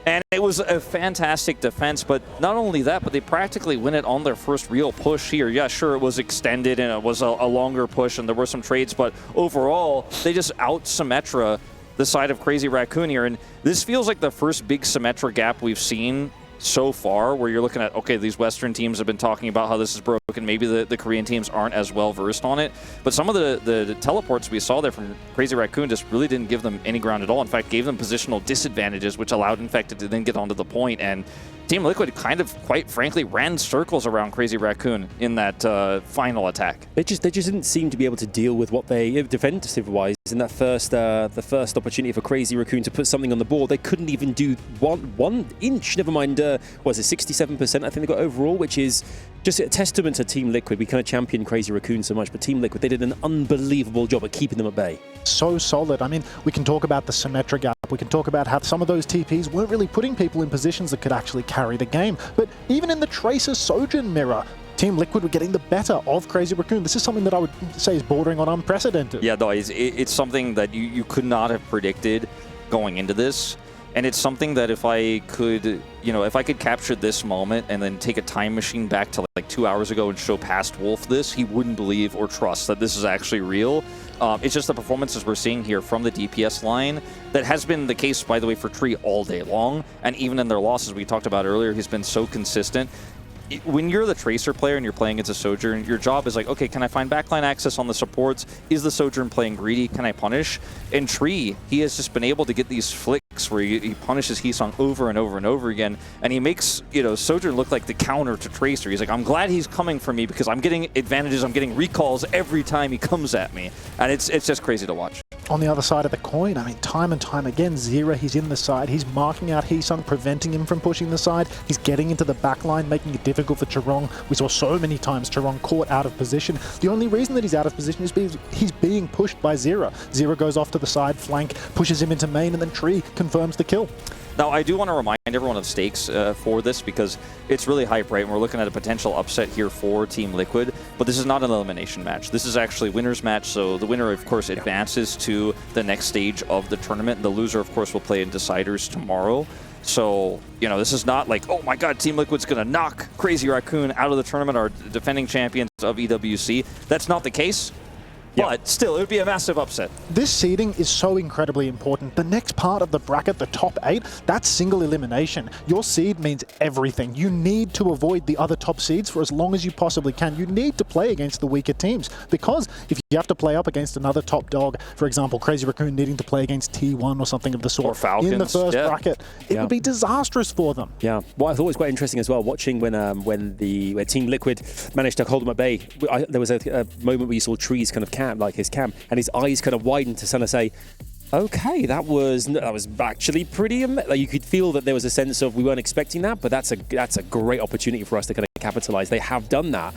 And it was a fantastic defense, but not only that, but they practically win it on their first real push here. Yeah, sure, it was extended and it was a longer push and there were some trades, but overall, they just out-Symmetra the side of Crazy Raccoon here. And this feels like the first big Symmetra gap we've seen so far, where you're looking at, okay, these Western teams have been talking about how this is broken. Maybe the Korean teams aren't as well versed on it. But some of the teleports we saw there from Crazy Raccoon just really didn't give them any ground at all. In fact, gave them positional disadvantages, which allowed Infected to then get onto the point. And Team Liquid kind of, quite frankly, ran circles around Crazy Raccoon in that final attack. They just didn't seem to be able to deal with what they, defensive-wise, in that the first opportunity for Crazy Raccoon to put something on the board. They couldn't even do one inch, never mind, what is it, 67% I think they got overall, which is just a testament to Team Liquid. We kind of champion Crazy Raccoon so much, but Team Liquid, they did an unbelievable job at keeping them at bay. So solid. I mean, we can talk about the Symmetra gap. We can talk about how some of those TPs weren't really putting people in positions that could actually carry the game. But even in the Tracer Sojourn mirror, Team Liquid were getting the better of Crazy Raccoon. This is something that I would say is bordering on unprecedented. Yeah, no, it's something that you could not have predicted going into this. And it's something that if I could, if I could capture this moment and then take a time machine back to like 2 hours ago and show past Wolf this, he wouldn't believe or trust that this is actually real. It's just the performances we're seeing here from the DPS line that has been the case, by the way, for Tree all day long. And even in their losses we talked about earlier, he's been so consistent. When you're the Tracer player and you're playing as a Sojourn, your job is like, okay, can I find backline access on the supports? Is the Sojourn playing greedy? Can I punish? In Tree, he has just been able to get these flicks where he punishes Heesung over and over and over again, and he makes Sojourn look like the counter to Tracer. He's like, I'm glad he's coming for me because I'm getting advantages, I'm getting recalls every time he comes at me, and it's just crazy to watch. On the other side of the coin, I mean, time and time again, Zera, he's in the side, he's marking out Heesung, preventing him from pushing the side, he's getting into the back line, making it difficult for Chorong. We saw so many times Chorong caught out of position. The only reason that he's out of position is because he's being pushed by Zera. Zera goes off to the side flank, pushes him into main, and then Tree confirms the kill. Now, I do want to remind everyone of stakes for this because it's really hype, right? And we're looking at a potential upset here for Team Liquid, but this is not an elimination match. This is actually winner's match, so the winner, of course, advances to the next stage of the tournament. The loser, of course, will play in Deciders tomorrow. So, you know, this is not like, oh my God, Team Liquid's going to knock Crazy Raccoon out of the tournament, our defending champions of EWC. That's not the case. But still, it would be a massive upset. This seeding is so incredibly important. The next part of the bracket, the top 8, that's single elimination. Your seed means everything. You need to avoid the other top seeds for as long as you possibly can. You need to play against the weaker teams, because if you have to play up against another top dog, for example, Crazy Raccoon needing to play against T1 or something of the sort or Falcons, in the first bracket, it would be disastrous for them. Yeah. What I thought was quite interesting as well, watching when Team Liquid managed to hold him at bay, there was a moment where you saw Trees kind of like his cam, and his eyes kind of widened to kind of say, okay, that was actually pretty like, you could feel that there was a sense of we weren't expecting that, but that's a great opportunity for us to kind of capitalize. They have done that,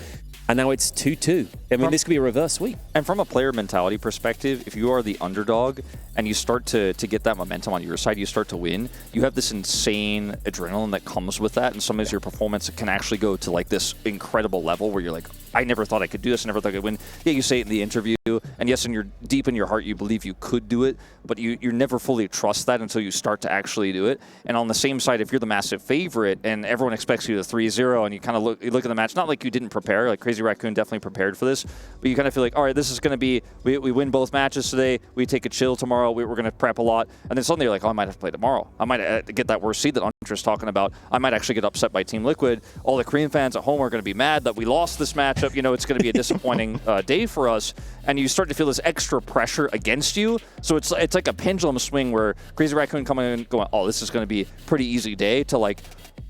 and now it's 2-2. I mean, this could be a reverse sweep. And from a player mentality perspective, if you are the underdog and you start to get that momentum on your side, you start to win, you have this insane adrenaline that comes with that, and sometimes your performance can actually go to like this incredible level where you're like, I never thought I could do this, I never thought I could win. Yeah, you say it in the interview, and yes, deep in your heart, you believe you could do it, but you never fully trust that until you start to actually do it. And on the same side, if you're the massive favorite and everyone expects you to 3-0, and you kind of look at the match, not like you didn't prepare, like Crazy Raccoon definitely prepared for this, but you kind of feel like, all right, this is going to be, we win both matches today, we take a chill tomorrow, we're going to prep a lot, and then suddenly you're like, oh, I might have to play tomorrow. I might get that worst seed that Hunter's talking about. I might actually get upset by Team Liquid. All the Korean fans at home are going to be mad that we lost this matchup. You know, it's going to be a disappointing day for us, and you start to feel this extra pressure against you. So it's like a pendulum swing where Crazy Raccoon coming in going, oh, this is going to be a pretty easy day, to like,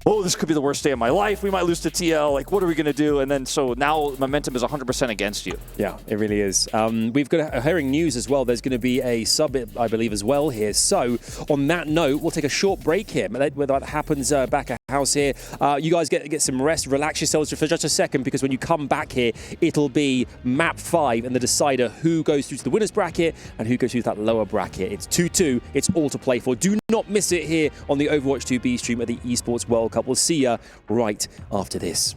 oh, this could be the worst day of my life. We might lose to TL. Like, what are we going to do? And then so now momentum is 100% against you. Yeah, it really is. We've got hearing news as well. There's going to be a sub, I believe, as well here. So on that note, we'll take a short break here. When that happens back at house here, you guys get some rest, relax yourselves for just a second, because when you come back here, it'll be map 5 and the decider who goes through to the winner's bracket and who goes through to that lower bracket. It's 2-2. It's all to play for. Do not miss it here on the Overwatch 2B stream at the Esports World Cup. We'll see you right after this.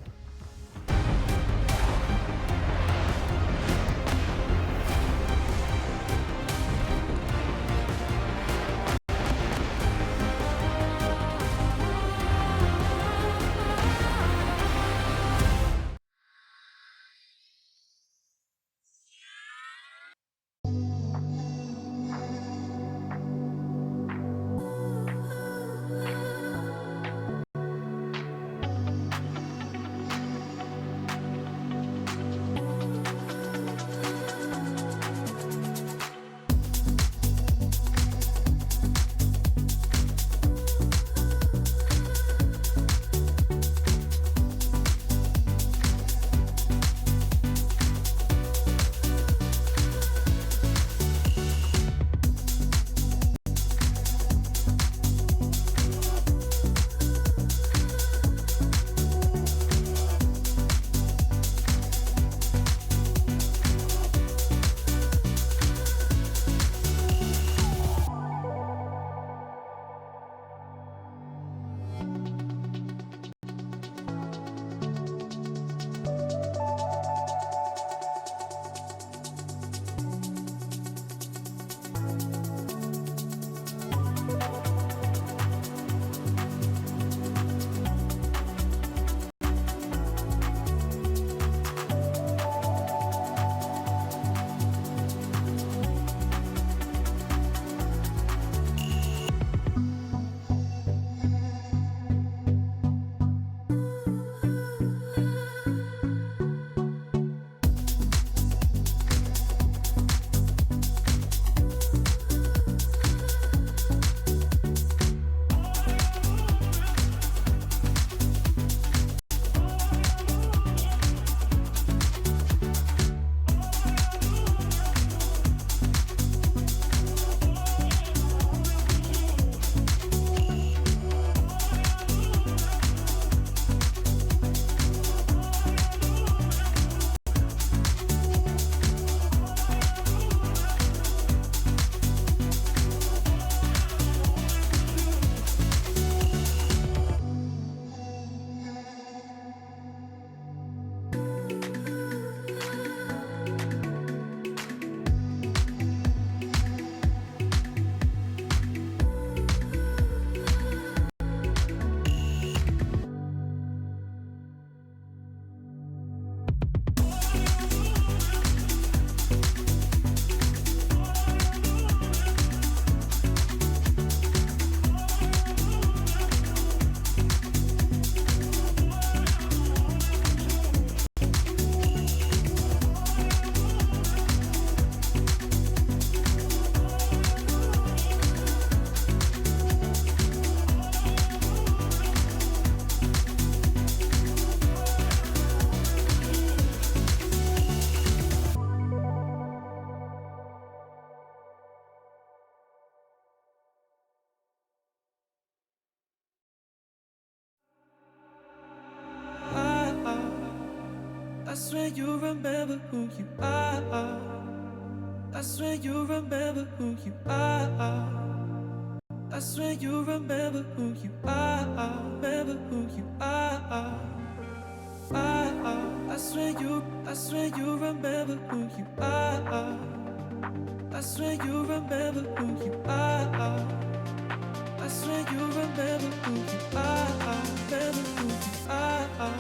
swear you remember who you are. I swear you remember who you are. I swear you remember who you are. Remember who you are. I swear you remember who you are. I swear you remember who you are. I swear you remember who you are. Remember who you are.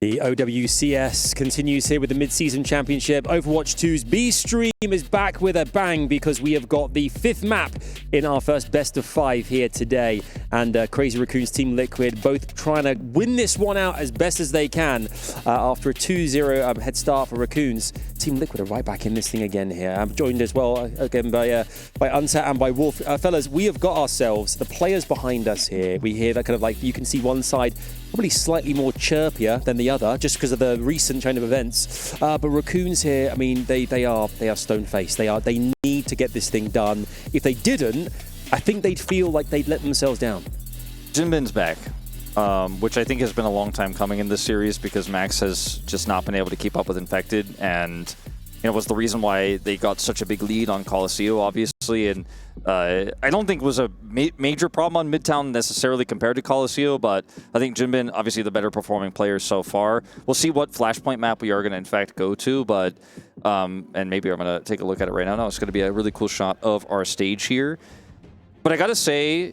The OWCS continues here with the mid-season championship. Overwatch 2's B stream is back with a bang because we have got the 5th map in our first best of 5 here today. And Crazy Raccoon's Team Liquid both trying to win this one out as best as they can after a 2-0 head start for Raccoons. Team Liquid are right back in this thing again here. I'm joined as well again by Unsat and by Wolf. Fellas, we have got ourselves the players behind us here. We hear that kind of like, you can see one side probably slightly more chirpier than the other just because of the recent chain of events. But Raccoons here, I mean, they are stone-faced. They need to get this thing done. If they didn't, I think they'd feel like they'd let themselves down. Jinbin's back, which I think has been a long time coming in this series because Max has just not been able to keep up with Infected, and was the reason why they got such a big lead on Colosseo, obviously. And I don't think it was a major problem on Midtown necessarily compared to Colosseo, but I think Jinbin, obviously the better performing player so far. We'll see what Flashpoint map we are going to in fact go to, but and maybe I'm going to take a look at it right now. No, it's going to be a really cool shot of our stage here. But I got to say,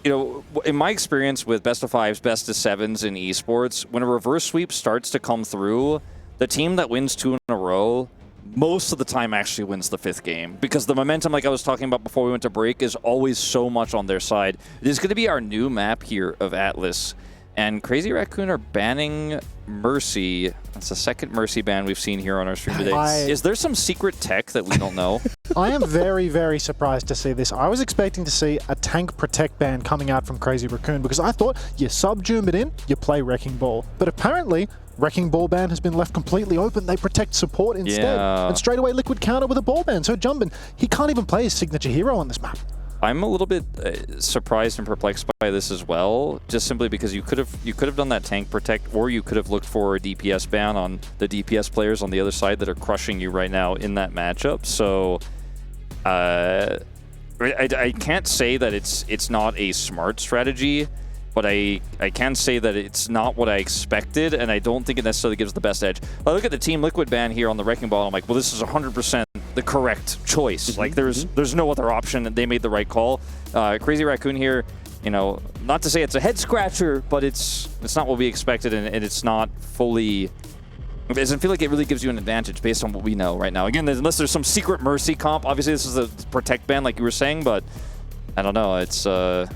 in my experience with best of 5s, best of 7s in esports, when a reverse sweep starts to come through, the team that wins 2 in a row most of the time actually wins the 5th game because the momentum, like I was talking about before we went to break, is always so much on their side. This is going to be our new map here of Atlas, and Crazy Raccoon are banning Mercy. That's the second Mercy ban we've seen here on our stream today. Is there some secret tech that we don't know? I am very, very surprised to see this. I was expecting to see a tank protect ban coming out from Crazy Raccoon because I thought you sub-Jump it in, you play Wrecking Ball. But apparently, Wrecking Ball ban has been left completely open. They protect support instead. Yeah. And straight away Liquid counter with a ball ban. So Jumbin, he can't even play his signature hero on this map. I'm a little bit surprised and perplexed by this as well, just simply because you could have done that tank protect, or you could have looked for a DPS ban on the DPS players on the other side that are crushing you right now in that matchup. So I can't say that it's not a smart strategy. but I can say that it's not what I expected, and I don't think it necessarily gives the best edge. I look at the Team Liquid ban here on the Wrecking Ball, and I'm like, well, this is 100% the correct choice. Like, there's no other option, and they made the right call. Crazy Raccoon here, you know, not to say it's a head scratcher, but it's not what we expected, and it's not fully... It doesn't feel like it really gives you an advantage based on what we know right now. Again, unless there's some secret mercy comp. Obviously, this is a protect ban, like you were saying, but I don't know. It's a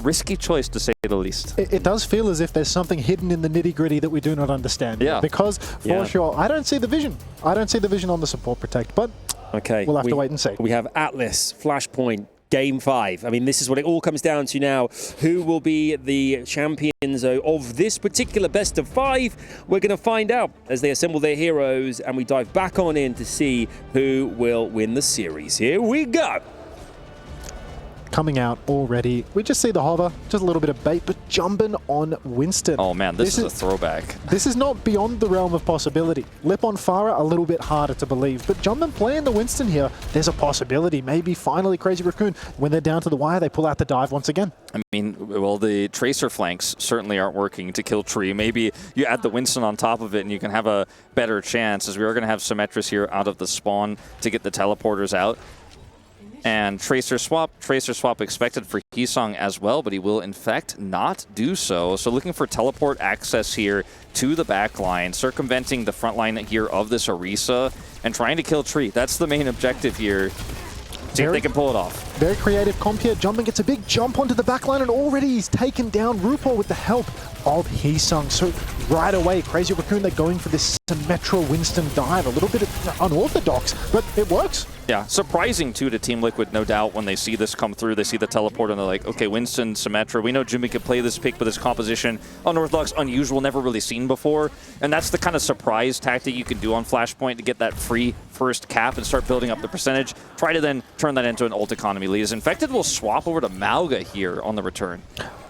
risky choice, to say the least. It does feel as if there's something hidden in the nitty-gritty that we do not understand. Yeah. Because, for sure, I don't see the vision. I don't see the vision on the support protect, but we'll have to wait and see. We have Atlas, Flashpoint, Game 5. I mean, this is what it all comes down to now. Who will be the champions of this particular best of 5? We're going to find out as they assemble their heroes, and we dive back on in to see who will win the series. Here we go. Coming out already. We just see the hover, just a little bit of bait, but Jumbin on Winston. Oh man, this is a throwback. This is not beyond the realm of possibility. Lip on Farah, a little bit harder to believe, but Jumbin playing the Winston here, there's a possibility. Maybe finally Crazy Raccoon, when they're down to the wire, they pull out the dive once again. I mean, well, the Tracer flanks certainly aren't working to kill Tree. Maybe you add the Winston on top of it and you can have a better chance, as we are going to have Symmetrus here out of the spawn to get the teleporters out. And Tracer swap expected for Heesong as well, but he will in fact not do so. So looking for teleport access here to the back line, circumventing the front line here of this Orisa, and trying to kill Tree. That's the main objective here. See if they can pull it off. Very creative comp here. Jumbin gets a big jump onto the back line, and already he's taken down RuPaul with the help of Heesong. So right away, Crazy Raccoon, they're going for this Symmetra Winston dive. A little bit unorthodox, but it works. Yeah, surprising too to Team Liquid, no doubt, when they see this come through. They see the teleport and they're like, okay, Winston, Symmetra. We know Jimmy can play this pick with his composition. Unorthodox, unusual, never really seen before. And that's the kind of surprise tactic you can do on Flashpoint to get that free first cap and start building up the percentage. Try to then turn that into an ult economy lead. As Infected will swap over to Mauga here on the return.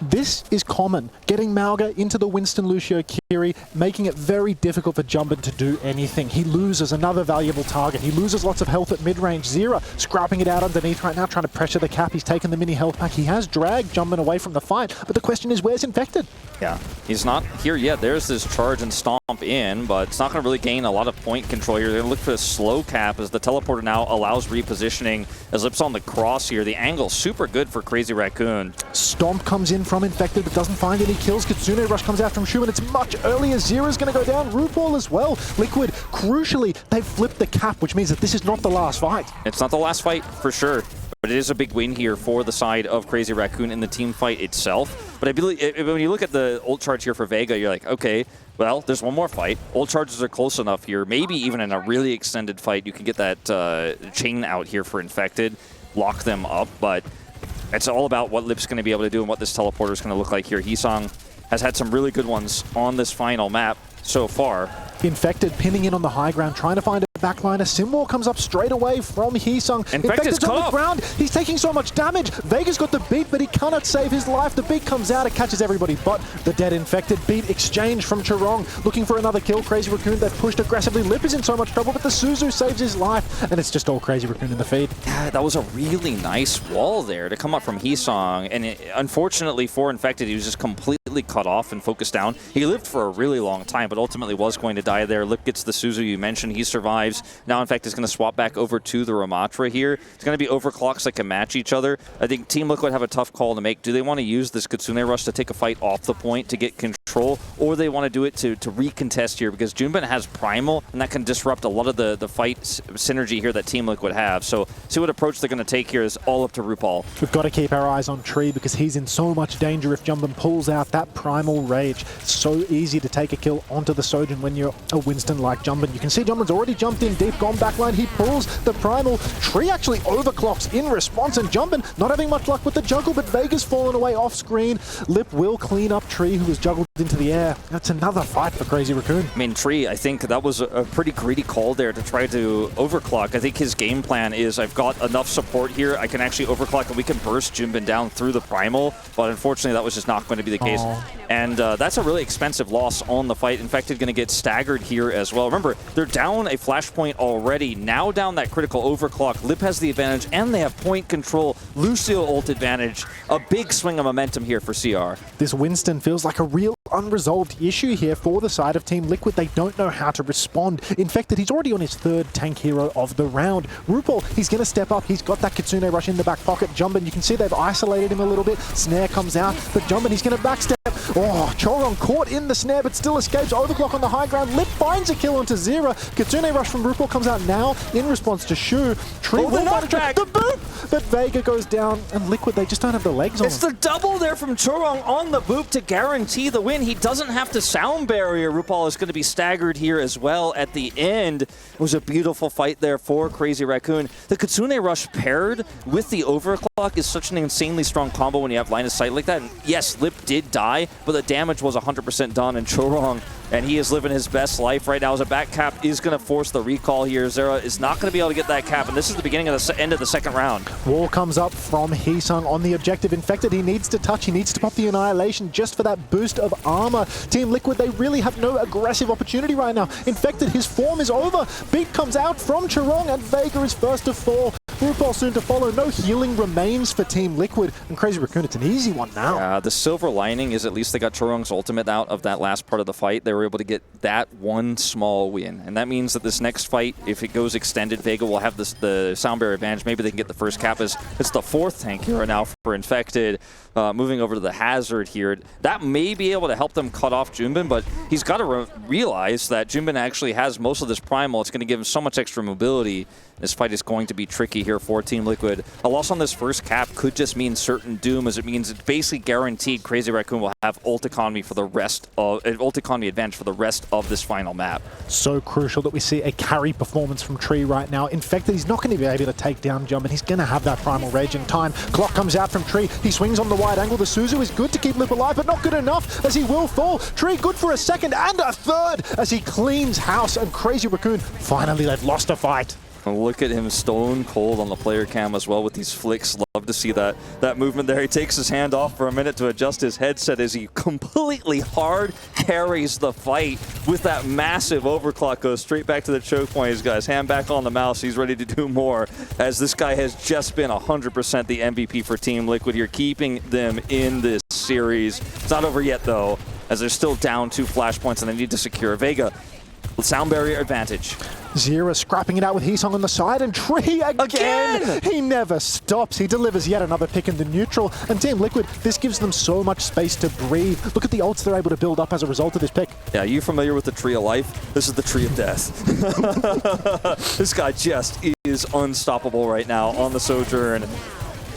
This is common. Getting Mauga into the Winston Lucio Kiri, making it very difficult for Jumbin to do anything. He loses another valuable target. He loses lots of health at mid-range. Zera scrapping it out underneath right now, trying to pressure the cap. He's taken the mini health pack. He has dragged Jumbin away from the fight, but the question is, where's Infected? Yeah, he's not here yet. There's this charge and stomp in, but it's not going to really gain a lot of point control here. They're going to look for a slow cap as the teleporter now allows repositioning. As Lips on the cross here, the angle super good for Crazy Raccoon. Stomp comes in from Infected, but doesn't find any kills. Kitsune Rush comes out from Schumann. It's much earlier. Zera's going to go down. RuPaul as well. Liquid, crucially, they've flipped the cap, which means that this is not the last fight. It's not the last fight, for sure. But it is a big win here for the side of Crazy Raccoon in the team fight itself. But I believe when you look at the ult charge here for Vega, you're like, okay, well, there's one more fight. Ult charges are close enough here. Maybe even in a really extended fight, you can get that chain out here for Infected, lock them up. But it's all about what Lip's going to be able to do and what this teleporter is going to look like here. Heesong has had some really good ones on this final map so far. Infected pinning in on the high ground, trying to find a backliner. Simwar comes up straight away from Heesong. Infected's on the ground. He's taking so much damage. Vega's got the beat, but he cannot save his life. The beat comes out. It catches everybody but the dead Infected. Beat exchange from Charong. Looking for another kill. Crazy Raccoon, they've pushed aggressively. Lip is in so much trouble, but the Suzu saves his life. And it's just all Crazy Raccoon in the feed. Yeah, that was a really nice wall there to come up from Heesong. And unfortunately for Infected, he was just completely cut off and focused down. He lived for a really long time, but ultimately was going to die there. Lip gets the Suzu you mentioned. He survives. Now, in fact, is going to swap back over to the Ramatra here. It's going to be overclocks that can match each other. I think Team Liquid have a tough call to make. Do they want to use this Kitsune Rush to take a fight off the point to get control, or they want to do it to recontest here? Because Junbin has Primal, and that can disrupt a lot of the fight synergy here that Team Liquid have. So, see what approach they're going to take here is all up to RuPaul. We've got to keep our eyes on Tree because he's in so much danger if Jumbin pulls out that Primal Rage. It's so easy to take a kill onto the Sojin when you're a Winston like Jumbin. You can see Jumbin's already jumped in deep, gone backline. He pulls the Primal. Tree actually overclocks in response, and Jumbin not having much luck with the juggle, but Vega's fallen away off screen. Lip will clean up Tree, who was juggled into the air. That's another fight for Crazy Raccoon. I mean, Tree, I think that was a pretty greedy call there to try to overclock. I think his game plan is, I've got enough support here, I can actually overclock and we can burst Jumbin down through the Primal, but unfortunately that was just not going to be the case. And that's a really expensive loss on the fight. Infected going to get staggered here as well. Remember, they're down a flashpoint already. Now down that critical overclock. Lip has the advantage, and they have point control. Lucio ult advantage. A big swing of momentum here for CR. This Winston feels like a real unresolved issue here for the side of Team Liquid. They don't know how to respond. Infected, he's already on his third tank hero of the round. RuPaul, he's going to step up. He's got that Kitsune rush in the back pocket. Jumbin, you can see they've isolated him a little bit. Snare comes out, but Jumbin, he's going to backstep. Oh, Choron caught in the snare, but still escapes. Overclock on the high ground. Lip finds a kill onto Zera. Kitsune rush from RuPaul comes out now in response to Shu. Tree will find the boot, but Vega goes down, and Liquid, they just don't have the legs on It's him. the double there from Chorong on the boop to guarantee the win. He doesn't have to sound barrier. RuPaul is going to be staggered here as well at the end. It was a beautiful fight there for Crazy Raccoon. The Kitsune rush paired with the overclock is such an insanely strong combo when you have line of sight like that. And yes, Lip did die, but the damage was 100% done, and Chorong, and he is living his best life right now as a back cap is going to force the recall here. Zera is not going to be able to get that cap, and this is the beginning of the end of the second round. Wall comes up from Heesung on the objective. Infected, he needs to touch, he needs to pop the Annihilation just for that boost of armor. Team Liquid, they really have no aggressive opportunity right now. Infected, his form is over. Beat comes out from Chorong, and Vega is first to fall. RuPaul soon to follow. No healing remains for Team Liquid, and Crazy Raccoon, it's an easy one now. The silver lining is at least they got Chorong's ultimate out of that last part of the fight. They were able to get that one small win, and that means that this next fight, if it goes extended, Vega will have the sound barrier advantage. Maybe they can get the first cap. As it's the fourth tank hero now for Infected. Moving over to the Hazard here. That may be able to help them cut off Junbin, but he's got to realize that Junbin actually has most of this primal. It's going to give him so much extra mobility. This fight is going to be tricky here for Team Liquid. A loss on this first cap could just mean certain doom, as it means it's basically guaranteed Crazy Raccoon will have ult economy for the rest of ult economy advantage for the rest of this final map. So crucial that we see a carry performance from Tree right now. Infected, he's not going to be able to take down Jumbin. He's going to have that primal rage in time. Clock comes out from Tree. He swings on the wide angle. The Suzu is good to keep Lip alive, but not good enough as he will fall. Tree good for a second and a third as he cleans house, and Crazy Raccoon, finally they've lost a fight. And look at him stone cold on the player cam as well with these flicks. Love to see that movement there. He takes his hand off for a minute to adjust his headset as he completely hard carries the fight with that massive overclock. Goes straight back to the choke point. He's got his hand back on the mouse. He's ready to do more, as this guy has just been 100% the MVP for Team Liquid here, keeping them in this series. It's not over yet though, as they're still down 2 flashpoints and they need to secure Vega. Sound barrier advantage. Zera scrapping it out with Heesung on the side, and Tree again! He never stops. He delivers yet another pick in the neutral, and Team Liquid, this gives them so much space to breathe. Look at the ults they're able to build up as a result of this pick. Yeah, are you familiar with the Tree of Life? This is the Tree of Death. This guy just is unstoppable right now on the Sojourn.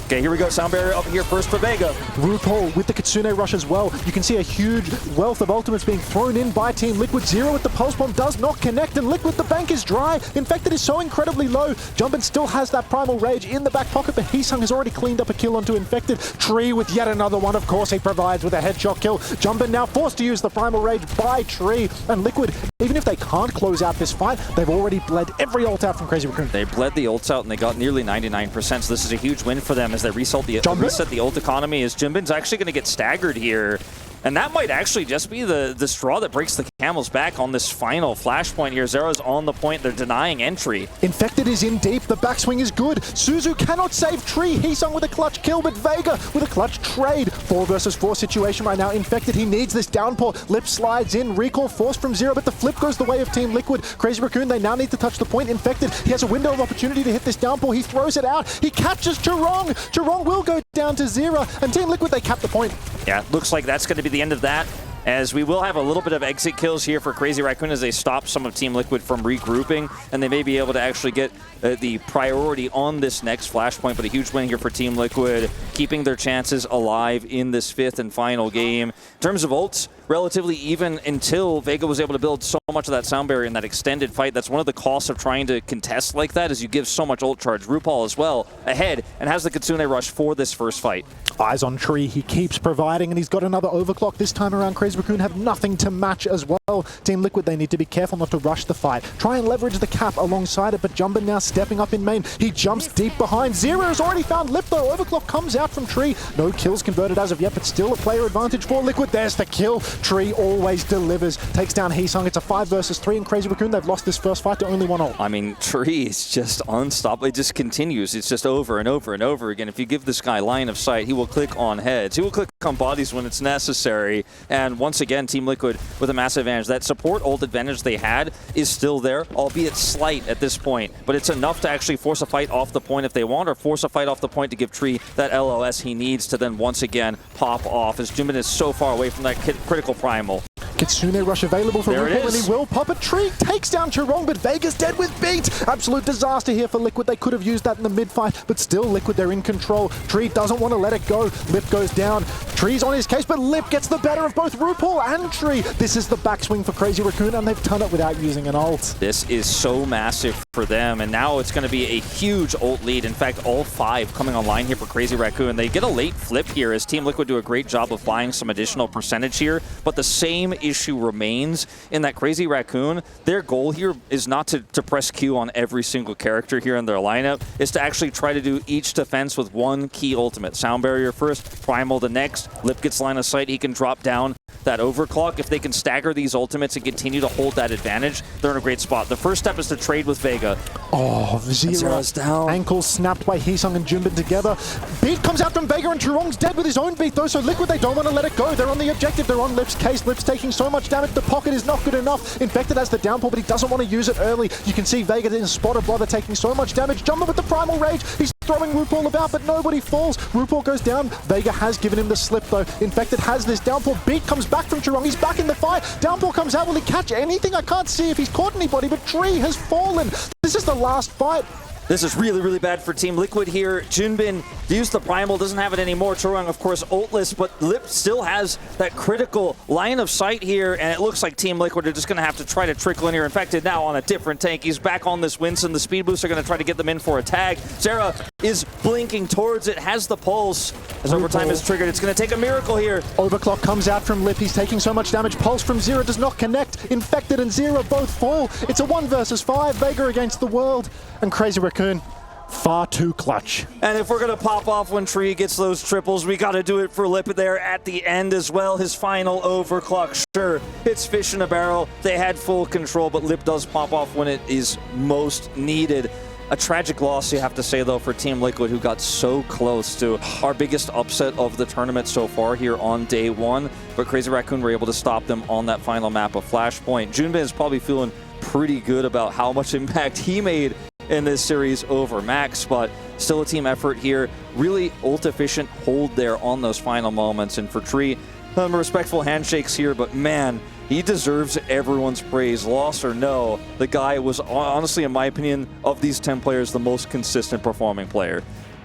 Okay, here we go. Sound barrier up here first for Vega. RuPaul with the Kitsune rush as well. You can see a huge wealth of ultimates being thrown in by Team Liquid. Zero with the pulse bomb does not connect, and Liquid, the bank is dry. Infected is so incredibly low. Jumbin still has that primal rage in the back pocket, but Heesung has already cleaned up a kill onto Infected. Tree with yet another one. Of course, he provides with a headshot kill. Jumbin now forced to use the primal rage by Tree, and Liquid, even if they can't close out this fight, they've already bled every ult out from Crazy Raccoon. They bled the ults out and they got nearly 99%, so this is a huge win for them as they reset the ult economy. As Jimbin's actually going to get staggered here. And that might actually just be the straw that breaks the camel's back on this final flashpoint here. Zera's on the point. They're denying entry. Infected is in deep. The backswing is good. Suzu cannot save Tree. Heesung with a clutch kill, but Vega with a clutch trade. 4 versus 4 situation right now. Infected, he needs this downpour. Lip slides in. Recall forced from Zero, but the flip goes the way of Team Liquid. Crazy Raccoon, they now need to touch the point. Infected, he has a window of opportunity to hit this downpour. He throws it out. He catches Chorong. Chorong will go down to Zero, and Team Liquid, they cap the point. Yeah, looks like that's going to be the end of that, as we will have a little bit of exit kills here for Crazy Raccoon as they stop some of Team Liquid from regrouping, and they may be able to actually get the priority on this next flashpoint. But a huge win here for Team Liquid, keeping their chances alive in this 5th and final game. In terms of ults, relatively even until Vega was able to build so much of that sound barrier in that extended fight. That's one of the costs of trying to contest like that, is you give so much ult charge. RuPaul as well ahead and has the Kitsune rush for this first fight. Eyes on Tree, he keeps providing, and he's got another overclock. This time around, Crazy Raccoon have nothing to match as well. Team Liquid, they need to be careful not to rush the fight. Try and leverage the cap alongside it, but Jumbin now stepping up in main. He jumps deep behind. Zero's already found Lip though. Overclock comes out from Tree. No kills converted as of yet, but still a player advantage for Liquid. There's the kill. Tree always delivers. Takes down Heesung. It's a 5 versus 3, and Crazy Raccoon, they've lost this first fight to only 1 ult. I mean, Tree is just unstoppable. It just continues. It's just over and over and over again. If you give this guy line of sight, he will click on heads. He will click on bodies when it's necessary. And once again, Team Liquid with a massive advantage. That support ult advantage they had is still there, albeit slight at this point. But it's enough to actually force a fight off the point if they want, or force a fight off the point to give Tree that LOS he needs to then once again pop off, as Jumbin is so far away from that critical primal. Kitsune rush available for There it RuPaul, and is. he will pop it. Tree takes down Chirong, but Vega's dead with beat. Absolute disaster here for Liquid. They could have used that in the mid-fight, but still Liquid, they're in control. Tree doesn't want to let it go. Lip goes down. Tree's on his case, but Lip gets the better of both RuPaul and Tree. This is the backswing for Crazy Raccoon, and they've done it without using an ult. This is so massive for them, and now it's going to be a huge ult lead. In fact, all 5 coming online here for Crazy Raccoon. They get a late flip here as Team Liquid do a great job of buying some additional percentage here, but the same issue remains in that Crazy Raccoon. Their goal here is not to press Q on every single character here in their lineup, is to actually try to do each defense with one key ultimate. Sound barrier first, primal the next. Lip gets line of sight, he can drop down that overclock. If they can stagger these ultimates and continue to hold that advantage, they're in a great spot. The first step is to trade with Vega. Oh, Zero's down. Ankle snapped by Heesung and Jumbin together. Beat comes out from Vega, and Chirong's dead with his own beat though, so Liquid, they don't want to let it go. They're on the objective. They're on Lip's case. Lip's taking so much damage. The pocket is not good enough. Infected has the downpour, but he doesn't want to use it early. You can see Vega in spotted while they're taking so much damage. Jumbin with the primal rage. He's throwing RuPaul about, but nobody falls. RuPaul goes down. Vega has given him the slip though. Infected has this downpour. Beat comes back from Chirong. He's back in the fight. Downpour comes out. Will he catch anything? I can't see if he's caught anybody, but Tree has fallen. This is the last fight. This is really, really bad for Team Liquid here. Junbin used the primal, doesn't have it anymore. Chorong, of course, ultless, but Lip still has that critical line of sight here, and it looks like Team Liquid are just going to have to try to trickle in here. Infected now on a different tank. He's back on this Winston. The speed boosts are going to try to get them in for a tag. Zera is blinking towards it, has the pulse. As overtime is triggered, it's going to take a miracle here. Overclock comes out from Lip. He's taking so much damage. Pulse from Zera does not connect. Infected and Zera both fall. It's a 1 versus 5. Vega against the world. And Crazy Raccoon, far too clutch. And if we're going to pop off when Tree gets those triples, we got to do it for Lip there at the end as well. His final overclock, sure, it's fish in a barrel. They had full control, but Lip does pop off when it is most needed. A tragic loss, you have to say, though, for Team Liquid, who got so close to our biggest upset of the tournament so far here on day 1. But Crazy Raccoon were able to stop them on that final map of Flashpoint. Junbin is probably feeling pretty good about how much impact he made in this series over Max, but still a team effort here. Really ult-efficient hold there on those final moments. And for Tree, respectful handshakes here, but man, he deserves everyone's praise, loss or no. The guy was, honestly, in my opinion, of these 10 players, the most consistent performing player.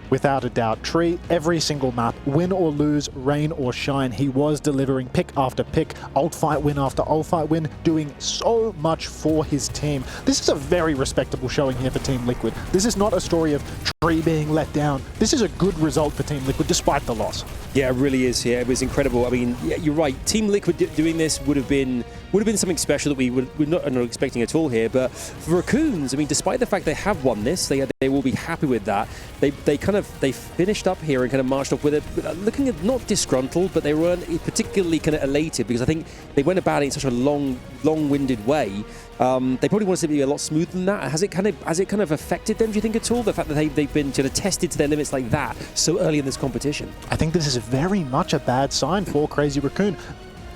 Without a doubt, Tree, every single map, win or lose, rain or shine, he was delivering pick after pick, ult fight win after ult fight win, doing so much for his team. This is a very respectable showing here for Team Liquid. This is not a story of Tree being let down. This is a good result for Team Liquid, despite the loss. Yeah, it really is. Yeah, it was incredible. I mean, yeah, you're right. Team Liquid doing this would have been something special that we're not expecting at all here. But for Raccoons, I mean, despite the fact they have won this, they will be happy with that. They finished up here and kind of marched off with it, looking at not disgruntled, but they weren't particularly kind of elated because I think they went about it in such a long-winded way. They probably wanted to be a lot smoother than that. Has it kind of affected them, do you think, at all? The fact that they've been sort of tested to their limits like that so early in this competition? I think this is very much a bad sign for Crazy Raccoon.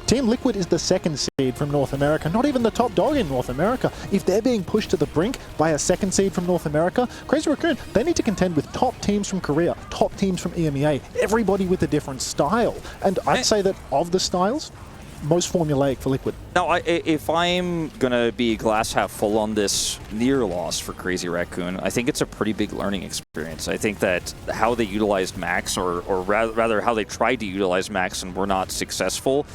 Team Liquid is the 2nd seed from North America, not even the top dog in North America. If they're being pushed to the brink by a 2nd seed from North America, Crazy Raccoon, they need to contend with top teams from Korea, top teams from EMEA, everybody with a different style. And I'd say that of the styles, most formulaic for Liquid. Now, if I'm going to be glass half full on this near loss for Crazy Raccoon, I think it's a pretty big learning experience. I think that how they utilized Max, or rather how they tried to utilize Max and were not successful,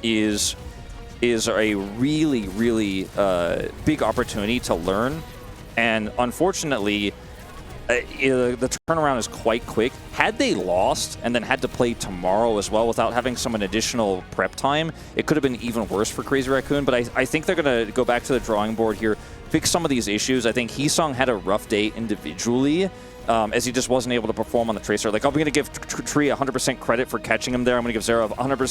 is a really, really big opportunity to learn. And unfortunately, the turnaround is quite quick. Had they lost and then had to play tomorrow as well without having some additional prep time, it could have been even worse for Crazy Raccoon. But I think they're going to go back to the drawing board here, fix some of these issues. I think Heesung had a rough day individually, as he just wasn't able to perform on the Tracer. Like, I'm going to give Tree 100% credit for catching him there. I'm going to give Zera 100%